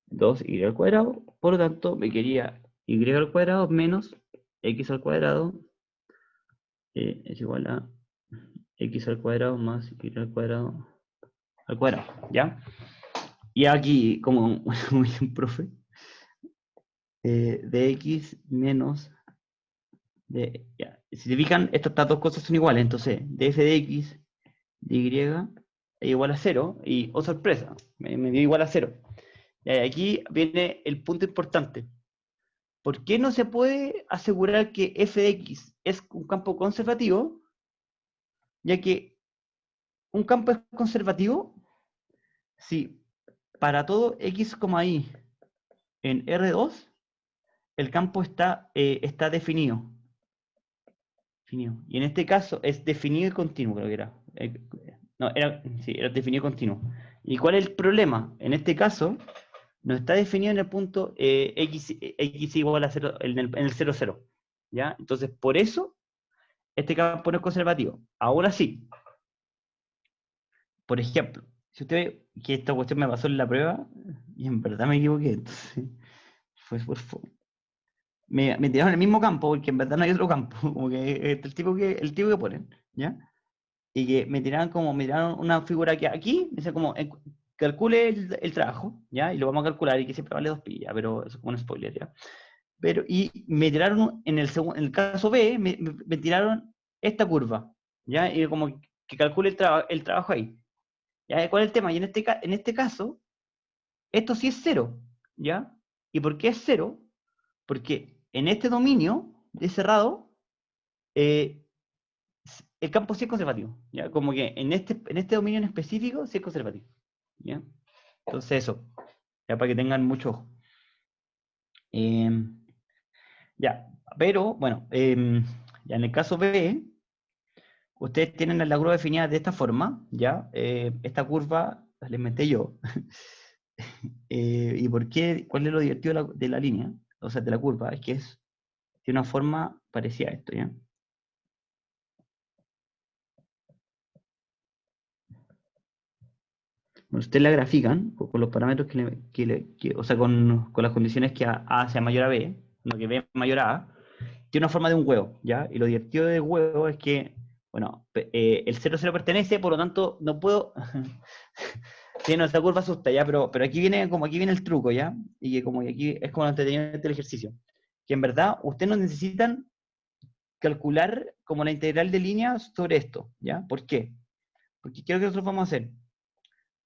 2y al cuadrado, por lo tanto me quedaría y al cuadrado menos x al cuadrado es igual a x al cuadrado más y al cuadrado, ¿ya? Y aquí, como dice un profe, de x menos ya. Si se fijan, estas dos cosas son iguales, entonces df de x de y es igual a 0, y, oh sorpresa, me dio igual a 0. Y aquí viene el punto importante. ¿Por qué no se puede asegurar que f de x es un campo conservativo? Ya que un campo es conservativo si para todo x, y en R2 el campo está definido. Y en este caso es definido y continuo, creo que era. Sí, era definido y continuo. ¿Y cuál es el problema? En este caso, no está definido en el punto x igual a 0, en el 0, 0. ¿Ya? Entonces, por eso, este campo no es conservativo. Ahora sí, por ejemplo, si usted ve que esta cuestión me pasó en la prueba, y en verdad me equivoqué, entonces, me tiraron el mismo campo, porque en verdad no hay otro campo, como que el tipo que ponen, ¿ya? Y que me tiraron una figura que aquí, dice como, calcule el trabajo, ¿ya? Y lo vamos a calcular, y que siempre vale 2 pi, ¿ya? Pero eso es como un spoiler, ¿ya? Pero, y me tiraron, en el caso B, me tiraron esta curva, ¿ya? Y como que calcule el trabajo ahí. ¿Ya? ¿Cuál es el tema? Y en este caso, esto sí es 0, ¿ya? ¿Y por qué es 0? Porque en este dominio de cerrado, el campo sí es conservativo, ¿ya? Como que en este dominio en específico sí es conservativo, ¿ya? Entonces eso, ya para que tengan mucho ojo. Ya, pero bueno, ya en el caso B, ustedes tienen la curva definida de esta forma, ¿ya? Esta curva la inventé yo. ¿Y por qué? ¿Cuál es lo divertido de la línea? O sea, de la curva, es que tiene una forma parecida a esto, ¿ya? Bueno, ustedes la grafican con los parámetros o sea, con las condiciones que A sea mayor a B, lo que B es mayor a A, tiene una forma de un huevo, ¿ya? Y lo divertido del huevo es que, bueno, el 0, 0 pertenece, por lo tanto, no puedo... Tiene esta curva asusta, ¿ya? Pero aquí viene el truco, ¿ya? Y que como que aquí es como lo entretenido del ejercicio. Que en verdad, ustedes no necesitan calcular como la integral de líneas sobre esto, ¿ya? ¿Por qué? Porque ¿qué es lo que nosotros vamos a hacer?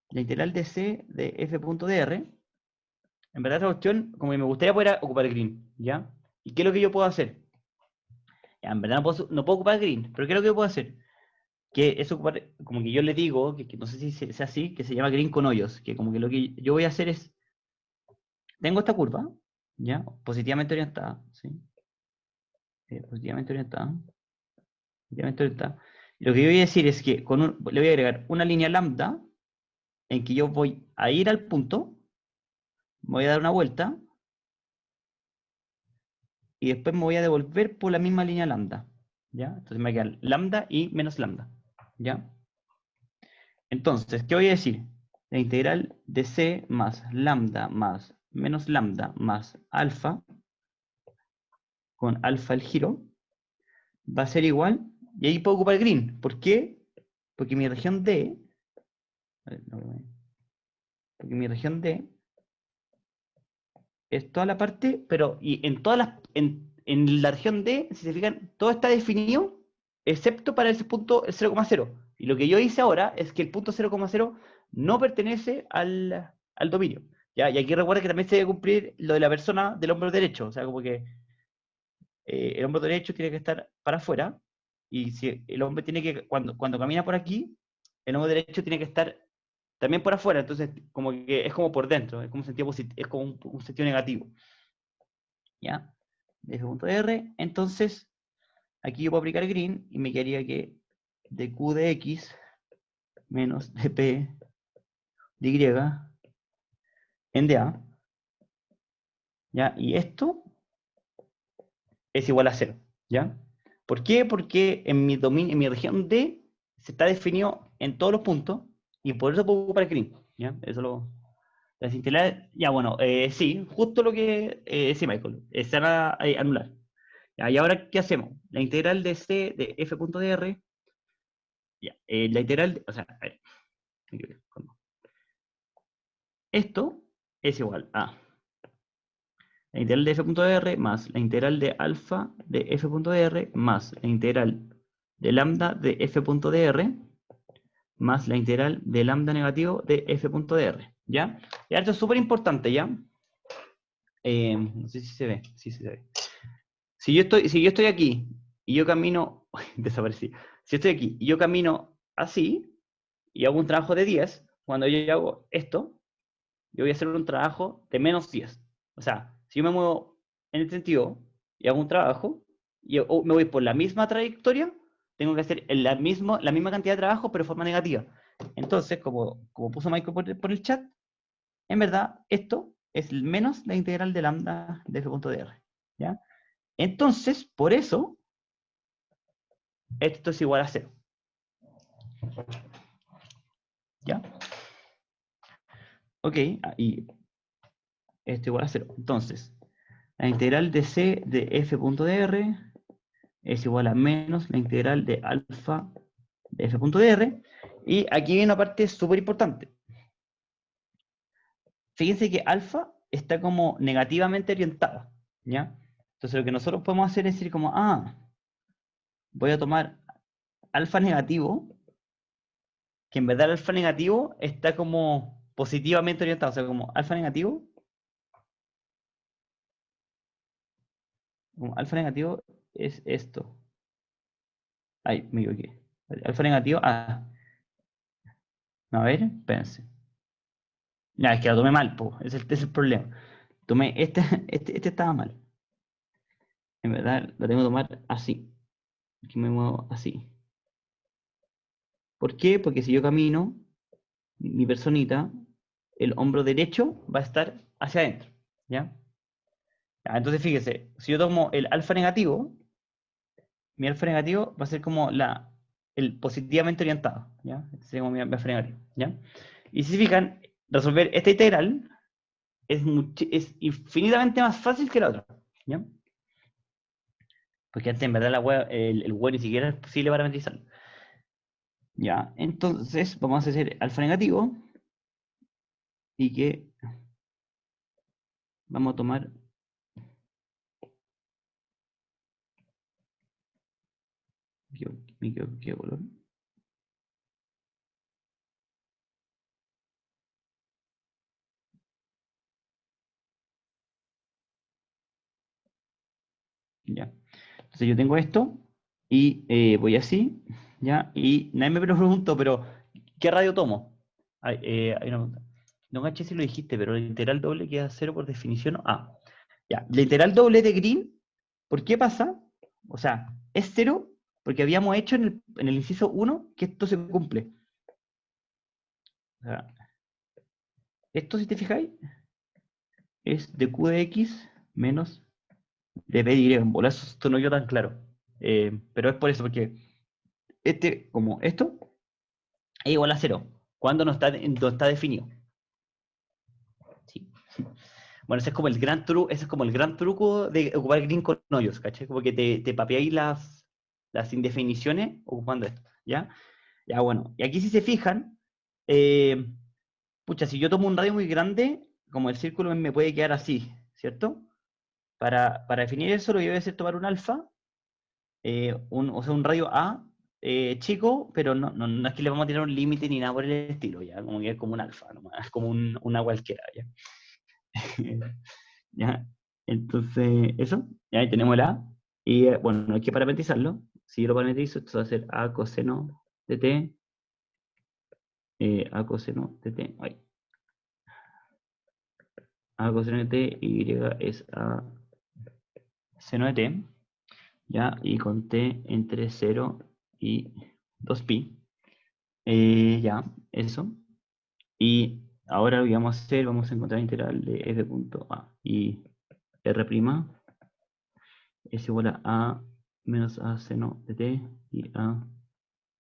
La integral de c de f.dr, en verdad esta cuestión, como que me gustaría poder ocupar el green, ¿ya? ¿Y qué es lo que yo puedo hacer? Ya, en verdad no puedo ocupar el green, pero ¿qué es lo que yo puedo hacer? Que es ocupar, como que yo le digo, que no sé si sea así, que se llama green con hoyos, que como que lo que yo voy a hacer es, tengo esta curva, ¿ya? Positivamente orientada, ¿sí? Positivamente orientada. Positivamente orientada. Y lo que yo voy a decir es que le voy a agregar una línea lambda en que yo voy a ir al punto, voy a dar una vuelta, y después me voy a devolver por la misma línea lambda, ¿ya? Entonces me va a quedar lambda y menos lambda, ¿ya? Entonces, ¿qué voy a decir? La integral de c más lambda más menos lambda más alfa, con alfa el giro, va a ser igual, y ahí puedo ocupar green. ¿Por qué? Porque mi región D, porque mi región D es toda la parte, pero y en la región D, si se fijan, todo está definido, excepto para ese punto el 0,0. Y lo que yo hice ahora es que el punto 0,0 no pertenece al dominio, ¿ya? Y aquí recuerda que también se debe cumplir lo de la persona del hombro derecho, o sea, como que el hombro derecho tiene que estar para afuera, y si el hombre tiene que, cuando camina por aquí, el hombro derecho tiene que estar también por afuera, entonces como que es como por dentro, es como un sentido es como un sentido negativo, ¿ya? De f.r, entonces aquí yo puedo aplicar green y me quedaría que de q de x menos de p de y en dA, ¿ya? Y esto es igual a 0, ¿ya? ¿Por qué? Porque en mi dominio, en mi región D, se está definido en todos los puntos, y por eso puedo ocupar green, ¿ya? Eso lo... Las integrales, ya bueno, sí, justo lo que, sí, Michael, se van a anular. Ya, y ahora, ¿qué hacemos? La integral de C de f.dr, ya, la integral, o sea, a ver, esto es igual a la integral de f.dr más la integral de alfa de f.dr más la integral de lambda de f.dr más la integral de lambda negativo de f.dr, ¿ya? Y esto es súper importante, ¿ya? No sé si se ve, sí se ve. Si yo estoy aquí y yo camino, desaparecí. Si estoy aquí y yo camino así y hago un trabajo de 10, cuando yo hago esto, yo voy a hacer un trabajo de menos 10. O sea, si yo me muevo en este sentido y hago un trabajo y me voy por la misma trayectoria, tengo que hacer la misma cantidad de trabajo, pero de forma negativa. Entonces, como puso Michael por el chat, en verdad, esto es menos la integral de lambda de f.dr. ¿Ya? Entonces, por eso, esto es igual a 0. ¿Ya? Ok, y esto igual a 0. Entonces, la integral de c de f.dr es igual a menos la integral de alfa de f.dr. Y aquí viene una parte súper importante. Fíjense que alfa está como negativamente orientada, ¿ya? Entonces lo que nosotros podemos hacer es decir como, voy a tomar alfa negativo, que en verdad el alfa negativo está como positivamente orientado, o sea, como alfa negativo es esto. Ay, me equivoqué. Alfa negativo, a ver, espérense. Ya, es que lo tomé mal, po. Ese es el problema. Tomé este estaba mal. En verdad, lo tengo que tomar así. Aquí me muevo así. ¿Por qué? Porque si yo camino, mi personita, el hombro derecho va a estar hacia adentro. ¿Ya? Ya, entonces fíjese, si yo tomo el alfa negativo, mi alfa negativo va a ser como el positivamente orientado, ¿ya? Este sería como mi alfa negativo, ¿ya? Y si se fijan, resolver esta integral es infinitamente más fácil que la otra, ¿ya? Porque antes en verdad el web ni siquiera es posible parametrizarlo. Ya, entonces vamos a hacer alfa negativo y que vamos a tomar ¿qué color? Ya. Entonces yo tengo esto y voy así, ¿ya? Y nadie me preguntó, pero ¿qué radio tomo? Hay una pregunta. No caché si lo dijiste, pero la integral doble queda 0 por definición. Ya. La integral doble de Green, ¿por qué pasa? O sea, es 0 porque habíamos hecho en el inciso 1 que esto se cumple. O sea, esto, si te fijáis, es de Q de X menos de P de Y. En bola, esto no quedó tan claro. Pero es por eso, porque como esto, es igual a 0, cuando no está definido. Sí. Bueno, ese es como el gran truco de ocupar green con hoyos, ¿cachai? Como que te papeáis las indefiniciones ocupando esto, ¿ya? Ya, bueno, y aquí si se fijan, pucha, si yo tomo un radio muy grande, como el círculo me puede quedar así, ¿cierto? Para definir eso, lo que voy a hacer es tomar un alfa, o sea, un radio A chico, pero no es que le vamos a tirar un límite ni nada por el estilo, ya, como que es como un alfa, nomás, es como una cualquiera, ya. ¿Ya? Entonces, eso, ya ahí tenemos el A, y bueno, no hay que parametrizarlo, si yo lo parametrizo, esto va a ser A coseno de T, A coseno de T, A coseno de T, Y es A seno de T, ¿ya? Y con T entre 0 y 2pi. Ya, eso. Y ahora lo que vamos a hacer, vamos a encontrar la integral de f punto a y r' es igual a menos a seno de t y a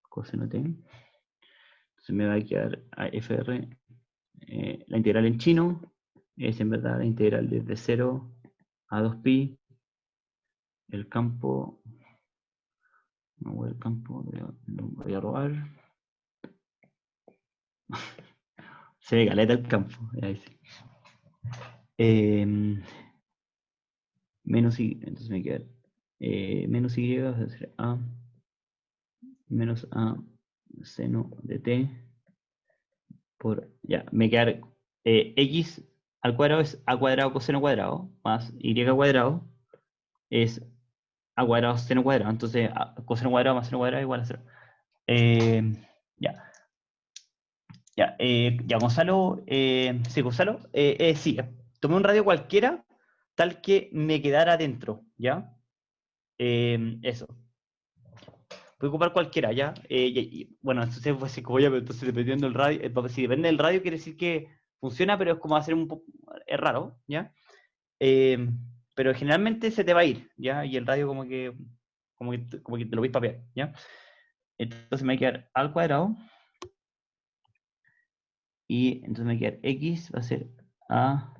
coseno t. Entonces me va a quedar a FR, la integral en chino, es en verdad la integral desde 0 a 2pi, el campo, no voy al campo, lo voy a robar. Se ve caleta el campo, ahí sí. Menos y, entonces me queda menos y va a ser a menos a seno de t por, ya, me queda x al cuadrado es a cuadrado coseno cuadrado más y cuadrado es a cuadrado seno cuadrado, entonces coseno cuadrado más seno cuadrado es igual a 0. Ya. Ya, Gonzalo, sí, Gonzalo, sí, tomé un radio cualquiera tal que me quedara dentro, ¿ya? Eso. Puedo ocupar cualquiera, ¿ya? Bueno, entonces pues como ya, pero entonces dependiendo del radio, si depende del radio quiere decir que funciona, pero es como hacer un poco, es raro, ¿ya? Pero generalmente se te va a ir, ¿ya? Y el radio como que te lo vais a papear, ¿ya? Entonces me va a quedar al cuadrado, y entonces me va a quedar x va a ser a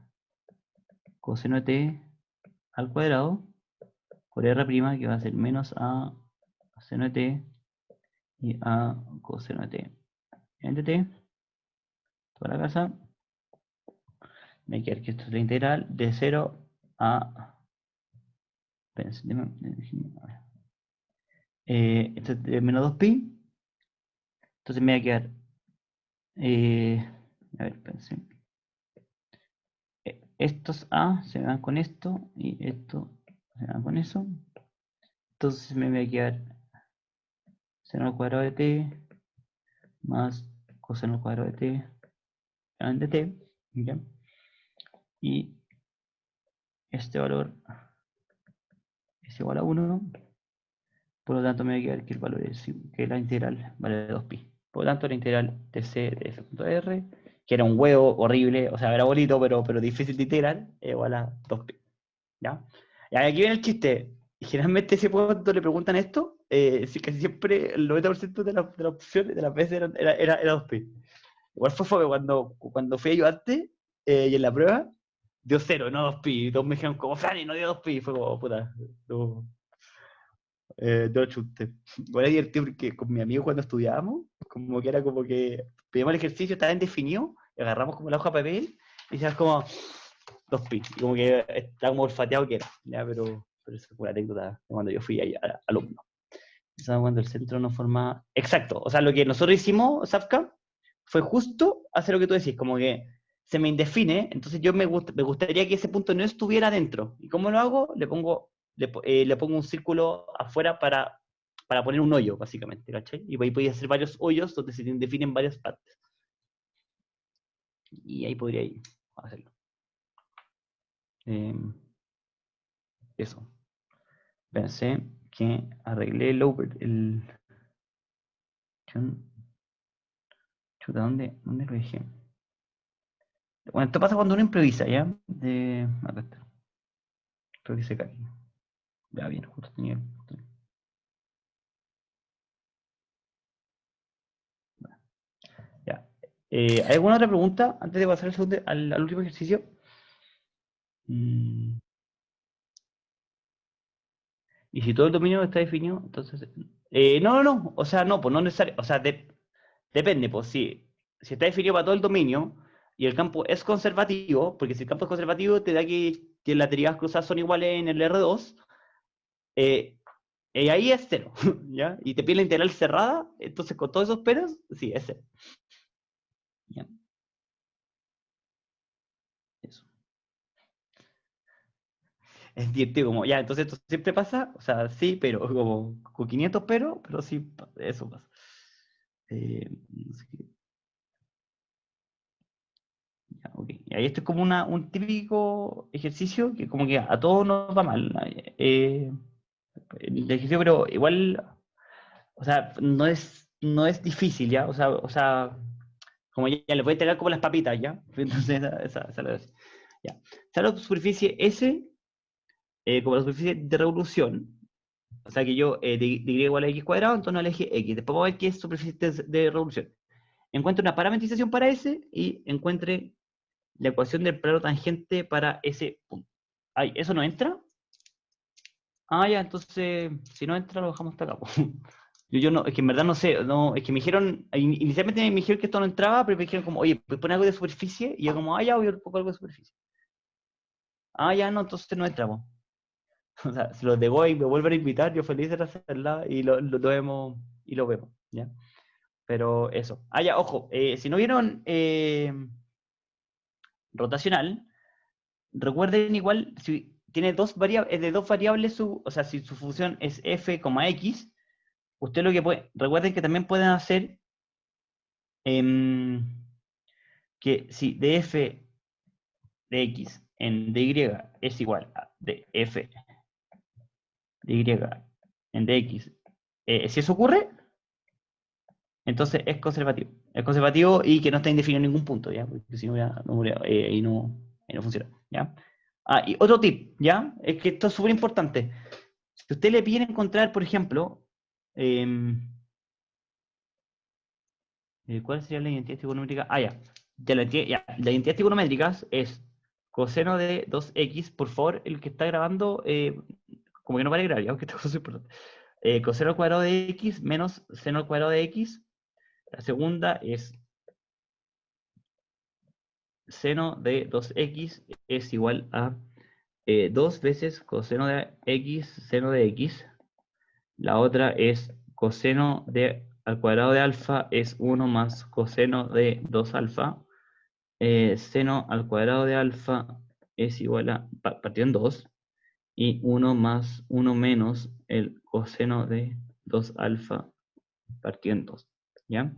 coseno de t al cuadrado por r' que va a ser menos a seno de t y a coseno de t. Entre t, toda la casa, me va a quedar que esto es la integral de 0 a... esto es de menos 2pi, entonces me va a quedar... a ver, pensé. Estos a se van con esto y esto se van con eso. Entonces me va a quedar seno al cuadrado de t más coseno al cuadrado de t de t, ¿ya? Y este valor es igual a 1, por lo tanto me va a quedar que el valor es que la integral vale 2pi. Por lo tanto la integral de c de f.r, que era un huevo horrible, o sea, era bonito, pero difícil de integrar, es igual a 2pi. ¿Ya? Y aquí viene el chiste. Generalmente ese punto le preguntan esto, casi siempre el 90% de las opciones, de las veces era 2pi. Igual fue cuando fui ayudante y en la prueba dio 0, no 2pi. Y todos me dijeron como, Fran, y no dio 2pi. Y fue como, puta, dio chute. Igual es divertido porque con mi amigo cuando estudiábamos, como que era como que pedíamos el ejercicio, estaba indefinido, y agarramos como la hoja de papel y decíamos como 2pi. Y como que estaba como olfateado que era, ¿ya? Pero eso fue una anécdota de cuando yo fui ahí, alumno. Eso cuando el centro no forma... Exacto, o sea, lo que nosotros hicimos, Safka, fue justo hacer lo que tú decís, como que se me indefine, entonces yo me gustaría que ese punto no estuviera dentro. ¿Y cómo lo hago? Le pongo un círculo afuera para poner un hoyo, básicamente, ¿cachai? Y ahí podía hacer varios hoyos donde se definen varias partes. Y ahí podría ir a hacerlo. Eso. Pensé que arreglé el... Chuta, ¿dónde lo dejé? Bueno, esto pasa cuando uno improvisa, ¿ya? Acá está. Creo que se cae. Ya, bien, justo tenía ya. ¿Hay alguna otra pregunta antes de pasar al último ejercicio? Y si todo el dominio está definido, entonces... no, o sea, no, pues no necesariamente, o sea, depende, pues si está definido para todo el dominio y el campo es conservativo, porque si el campo es conservativo te da que las derivadas cruzadas son iguales en el R2, ahí es 0, ¿ya? Y te pide la integral cerrada, entonces con todos esos peros, sí, es 0. ¿Ya? Eso. Es divertido, como, ya, entonces esto siempre pasa, o sea, sí, pero como con 500 pero sí, eso pasa. No sé qué. Ya, okay. Y ahí esto es como un típico ejercicio que como que a todos nos va mal. El ejercicio, pero igual, o sea, no es difícil, ¿ya? O sea, como ya le puede entregar como las papitas, ¿ya? Entonces, esa la hace. Ya. Está la superficie S como la superficie de revolución, O sea que yo, de y igual a x cuadrado, en torno al eje x. Después vamos a ver qué es superficie de revolución. Encuentre una parametrización para S y encuentre la ecuación del plano tangente para ese punto. Ay, ¿eso no entra? Ah, ya, entonces, si no entra, lo dejamos hasta acá. Yo no, es que en verdad no sé, no, es que me dijeron, inicialmente me dijeron que esto no entraba, pero me dijeron como, oye, pues pon algo de superficie, y yo como, ah, ya, voy a poner algo de superficie. Ah, ya, no, entonces no entramos. O sea, si los de Boeing me vuelven a invitar, yo feliz de hacerla y lo vemos, y lo vemos, ¿ya? Pero eso. Ah, ya, ojo, si no vieron rotacional, recuerden igual, si tiene dos variables, es de dos variables, o sea, si su función es f, x, usted lo que puede, recuerden que también pueden hacer que si df de x en dy es igual a df de y en dx, si eso ocurre, entonces es conservativo. Es conservativo y que no está indefinido en ningún punto, ¿ya? Porque si no, y no funciona, ¿ya? Ah, y otro tip, ¿ya? Es que esto es súper importante. Si usted le pide encontrar, por ejemplo, ¿cuál sería la identidad trigonométrica? Ah, ya. La identidad trigonométrica es coseno de 2x. Por favor, el que está grabando, como que no vale grabar, ya, aunque esta cosa es importante. Coseno al cuadrado de x menos seno al cuadrado de x. La segunda es seno de 2x es igual a 2 veces coseno de x, seno de x. La otra es coseno de al cuadrado de alfa es 1 más coseno de 2 alfa. Seno al cuadrado de alfa es igual a, partido en 2, y 1 más 1 menos el coseno de 2 alfa partido en 2. ¿Ya?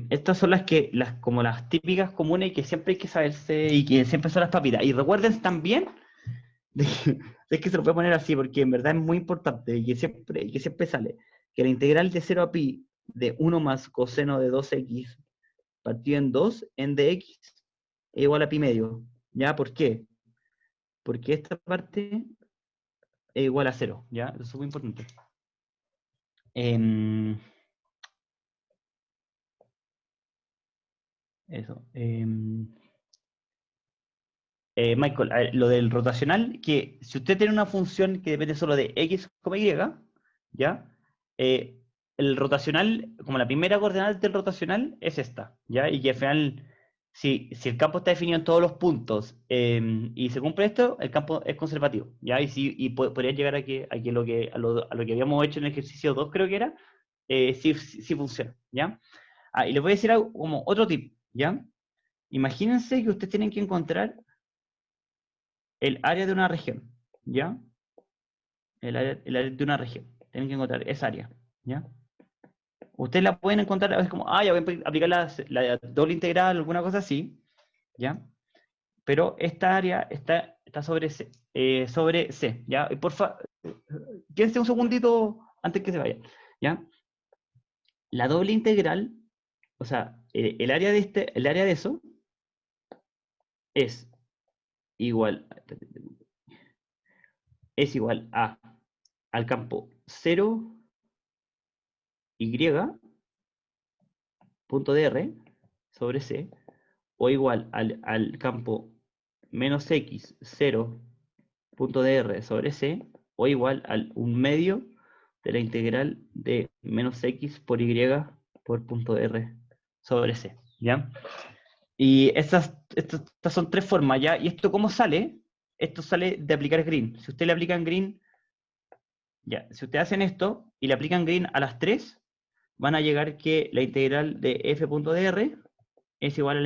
Estas son como las típicas comunes y que siempre hay que saberse y que siempre son las papitas. Y recuerden también, es que se lo voy a poner así porque en verdad es muy importante y que siempre sale, que la integral de 0 a pi de 1 más coseno de 2x partido en 2 en dx es igual a pi medio. ¿Ya? ¿Por qué? Porque esta parte es igual a 0. ¿Ya? Eso es muy importante. Eso. Michael, a ver, lo del rotacional, que si usted tiene una función que depende solo de x, y, ¿ya? El rotacional, como la primera coordenada del rotacional es esta, ¿ya? Y que al final, si el campo está definido en todos los puntos y se cumple esto, el campo es conservativo, ¿ya? Y podría llegar a lo que habíamos hecho en el ejercicio 2, creo que era, sí funciona, ¿ya? Y les voy a decir algo, como otro tip, ¿ya? Imagínense que ustedes tienen que encontrar el área de una región, ¿ya? El área de una región. Tienen que encontrar esa área, ¿ya? Ustedes la pueden encontrar, a veces como, ya voy a aplicar la doble integral, alguna cosa así, ¿ya? Pero esta área está sobre C, ¿ya? Y porfa, quédense un segundito antes que se vaya, ¿ya? La doble integral, o sea, el área de eso es igual, al campo 0, y, punto dr sobre c, o igual al campo menos x 0 punto dr sobre c, o igual al 1/2 de la integral de menos x por y por punto dr sobre c, ¿ya? Y estas son tres formas, ¿ya? ¿Y esto cómo sale? Esto sale de aplicar Green. Si usted le aplican Green, ya, si ustedes hacen esto y le aplican Green a las tres, van a llegar que la integral de f.dr es igual a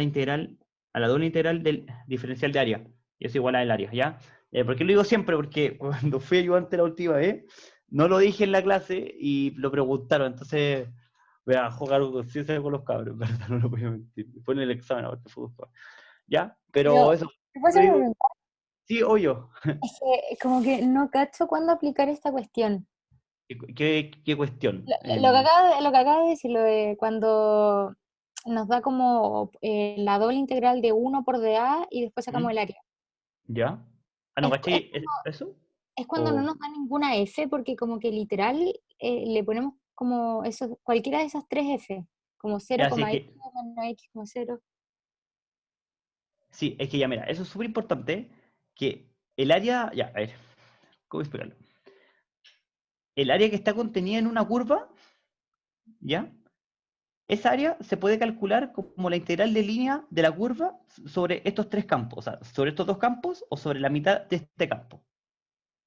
la doble integral del diferencial de área, y es igual a el área, ¿ya? ¿Por qué lo digo siempre? Porque cuando fui ayudante la última vez, no lo dije en la clase y lo preguntaron, entonces voy a jugar ciencia con los cabros, ¿verdad? No lo voy a mentir. Fue en el examen, ahora fue, ¿ya? Pero Pero, eso, ¿te puedo lo hacer una digo, pregunta? sí o yo. Es que como que no cacho cuándo aplicar esta cuestión. ¿Qué cuestión? Lo que acaba de decir, lo de cuando nos da como la doble integral de 1 por dA y después sacamos ¿Mm? el área. ¿Ya? Ah, no, Es, ¿cachai? ¿Eso? Es cuando no nos da ninguna F, porque como que literal le ponemos como eso, cualquiera de esas 3 F, como 0,x menos x, como 0. Sí, es que ya mira, eso es súper importante, que el área, ya, a ver, ¿cómo explicarlo? El área que está contenida en una curva, ¿ya? Esa área se puede calcular como la integral de línea de la curva sobre estos 3 campos, o sea, sobre estos 2 campos o sobre la mitad de este campo,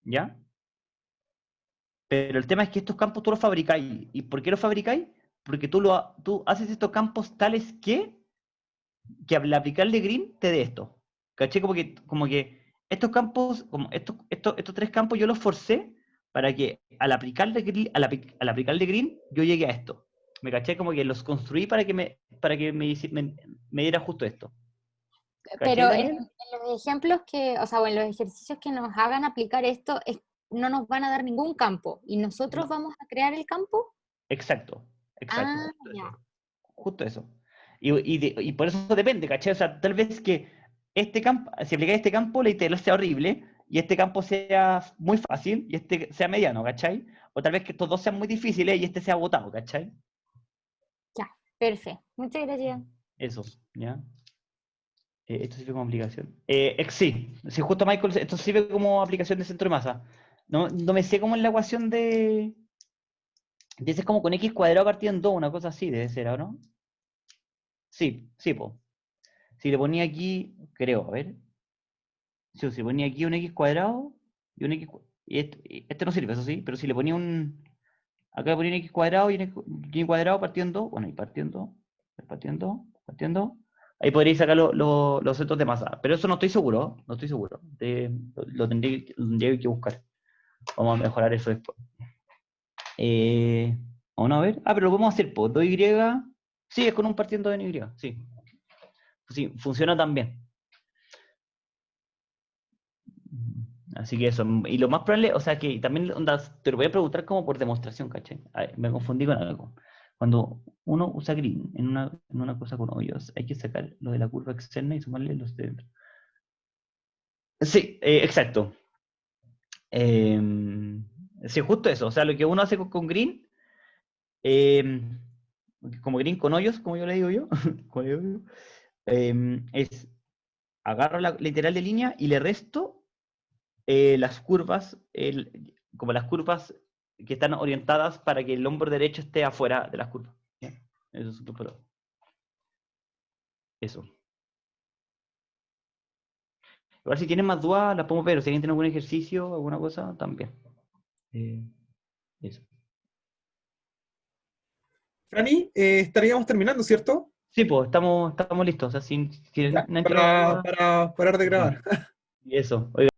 ¿ya? Pero el tema es que estos campos tú los fabricáis. ¿Y por qué los fabricáis? Porque tú haces estos campos tales que al aplicarle green te dé esto. ¿Caché? Como que estos campos, como estos 3 campos yo los forcé para que al aplicarle green yo llegue a esto. ¿Me caché? Como que los construí para que me diera justo esto. ¿Caché, Pero Daniel? en los ejemplos o sea, o en los ejercicios que nos hagan aplicar esto, no nos van a dar ningún campo. ¿Y nosotros vamos a crear el campo? Exacto. Ah, Justo ya. eso. Justo eso. Y por eso depende, ¿cachai? O sea, tal vez que este campo, si aplicáis este campo, la integral sea horrible, y este campo sea muy fácil, y este sea mediano, ¿cachai? O tal vez que estos dos sean muy difíciles y este sea botado, ¿cachai? Ya, perfecto. Muchas gracias. Eso, ¿ya? Esto sirve como aplicación. Sí, justo Michael, esto sirve como aplicación de centro de masa. No me sé cómo es la ecuación de... Dices como con x cuadrado partido en 2, una cosa así debe ser, ¿o no? Sí, po. Si le ponía aquí, creo, a ver. Si ponía aquí un x cuadrado y un y este no sirve, eso sí, pero si le ponía acá le ponía un x cuadrado y un x cuadrado partiendo, bueno, y partiendo, ahí podréis sacar los centros de masa. Pero eso no estoy seguro, no estoy seguro. Lo tendría que buscar. Vamos a mejorar eso después. Vamos a ver. Pero lo podemos hacer por 2y. Sí, es con un partiendo de y, sí. Sí, funciona también. Así que eso, y lo más probable, o sea que también te lo voy a preguntar como por demostración, ¿cachai? Me confundí con algo. Cuando uno usa green en una cosa con hoyos, hay que sacar lo de la curva externa y sumarle los de dentro. Sí, exacto. Sí, justo eso, o sea, lo que uno hace con green, como green con hoyos, como yo le digo yo, es agarro la literal de línea y le resto las curvas, como las curvas que están orientadas para que el hombro derecho esté afuera de las curvas. ¿Ya? Eso es súper pro. Eso. Igual si tienen más dudas, las podemos ver. O si alguien tiene algún ejercicio, alguna cosa, también. Eso. Franny, estaríamos terminando, ¿cierto? Sí, pues estamos listos. O sea, si Ya, no hay otra duda. para parar de grabar. Y eso. Oiga,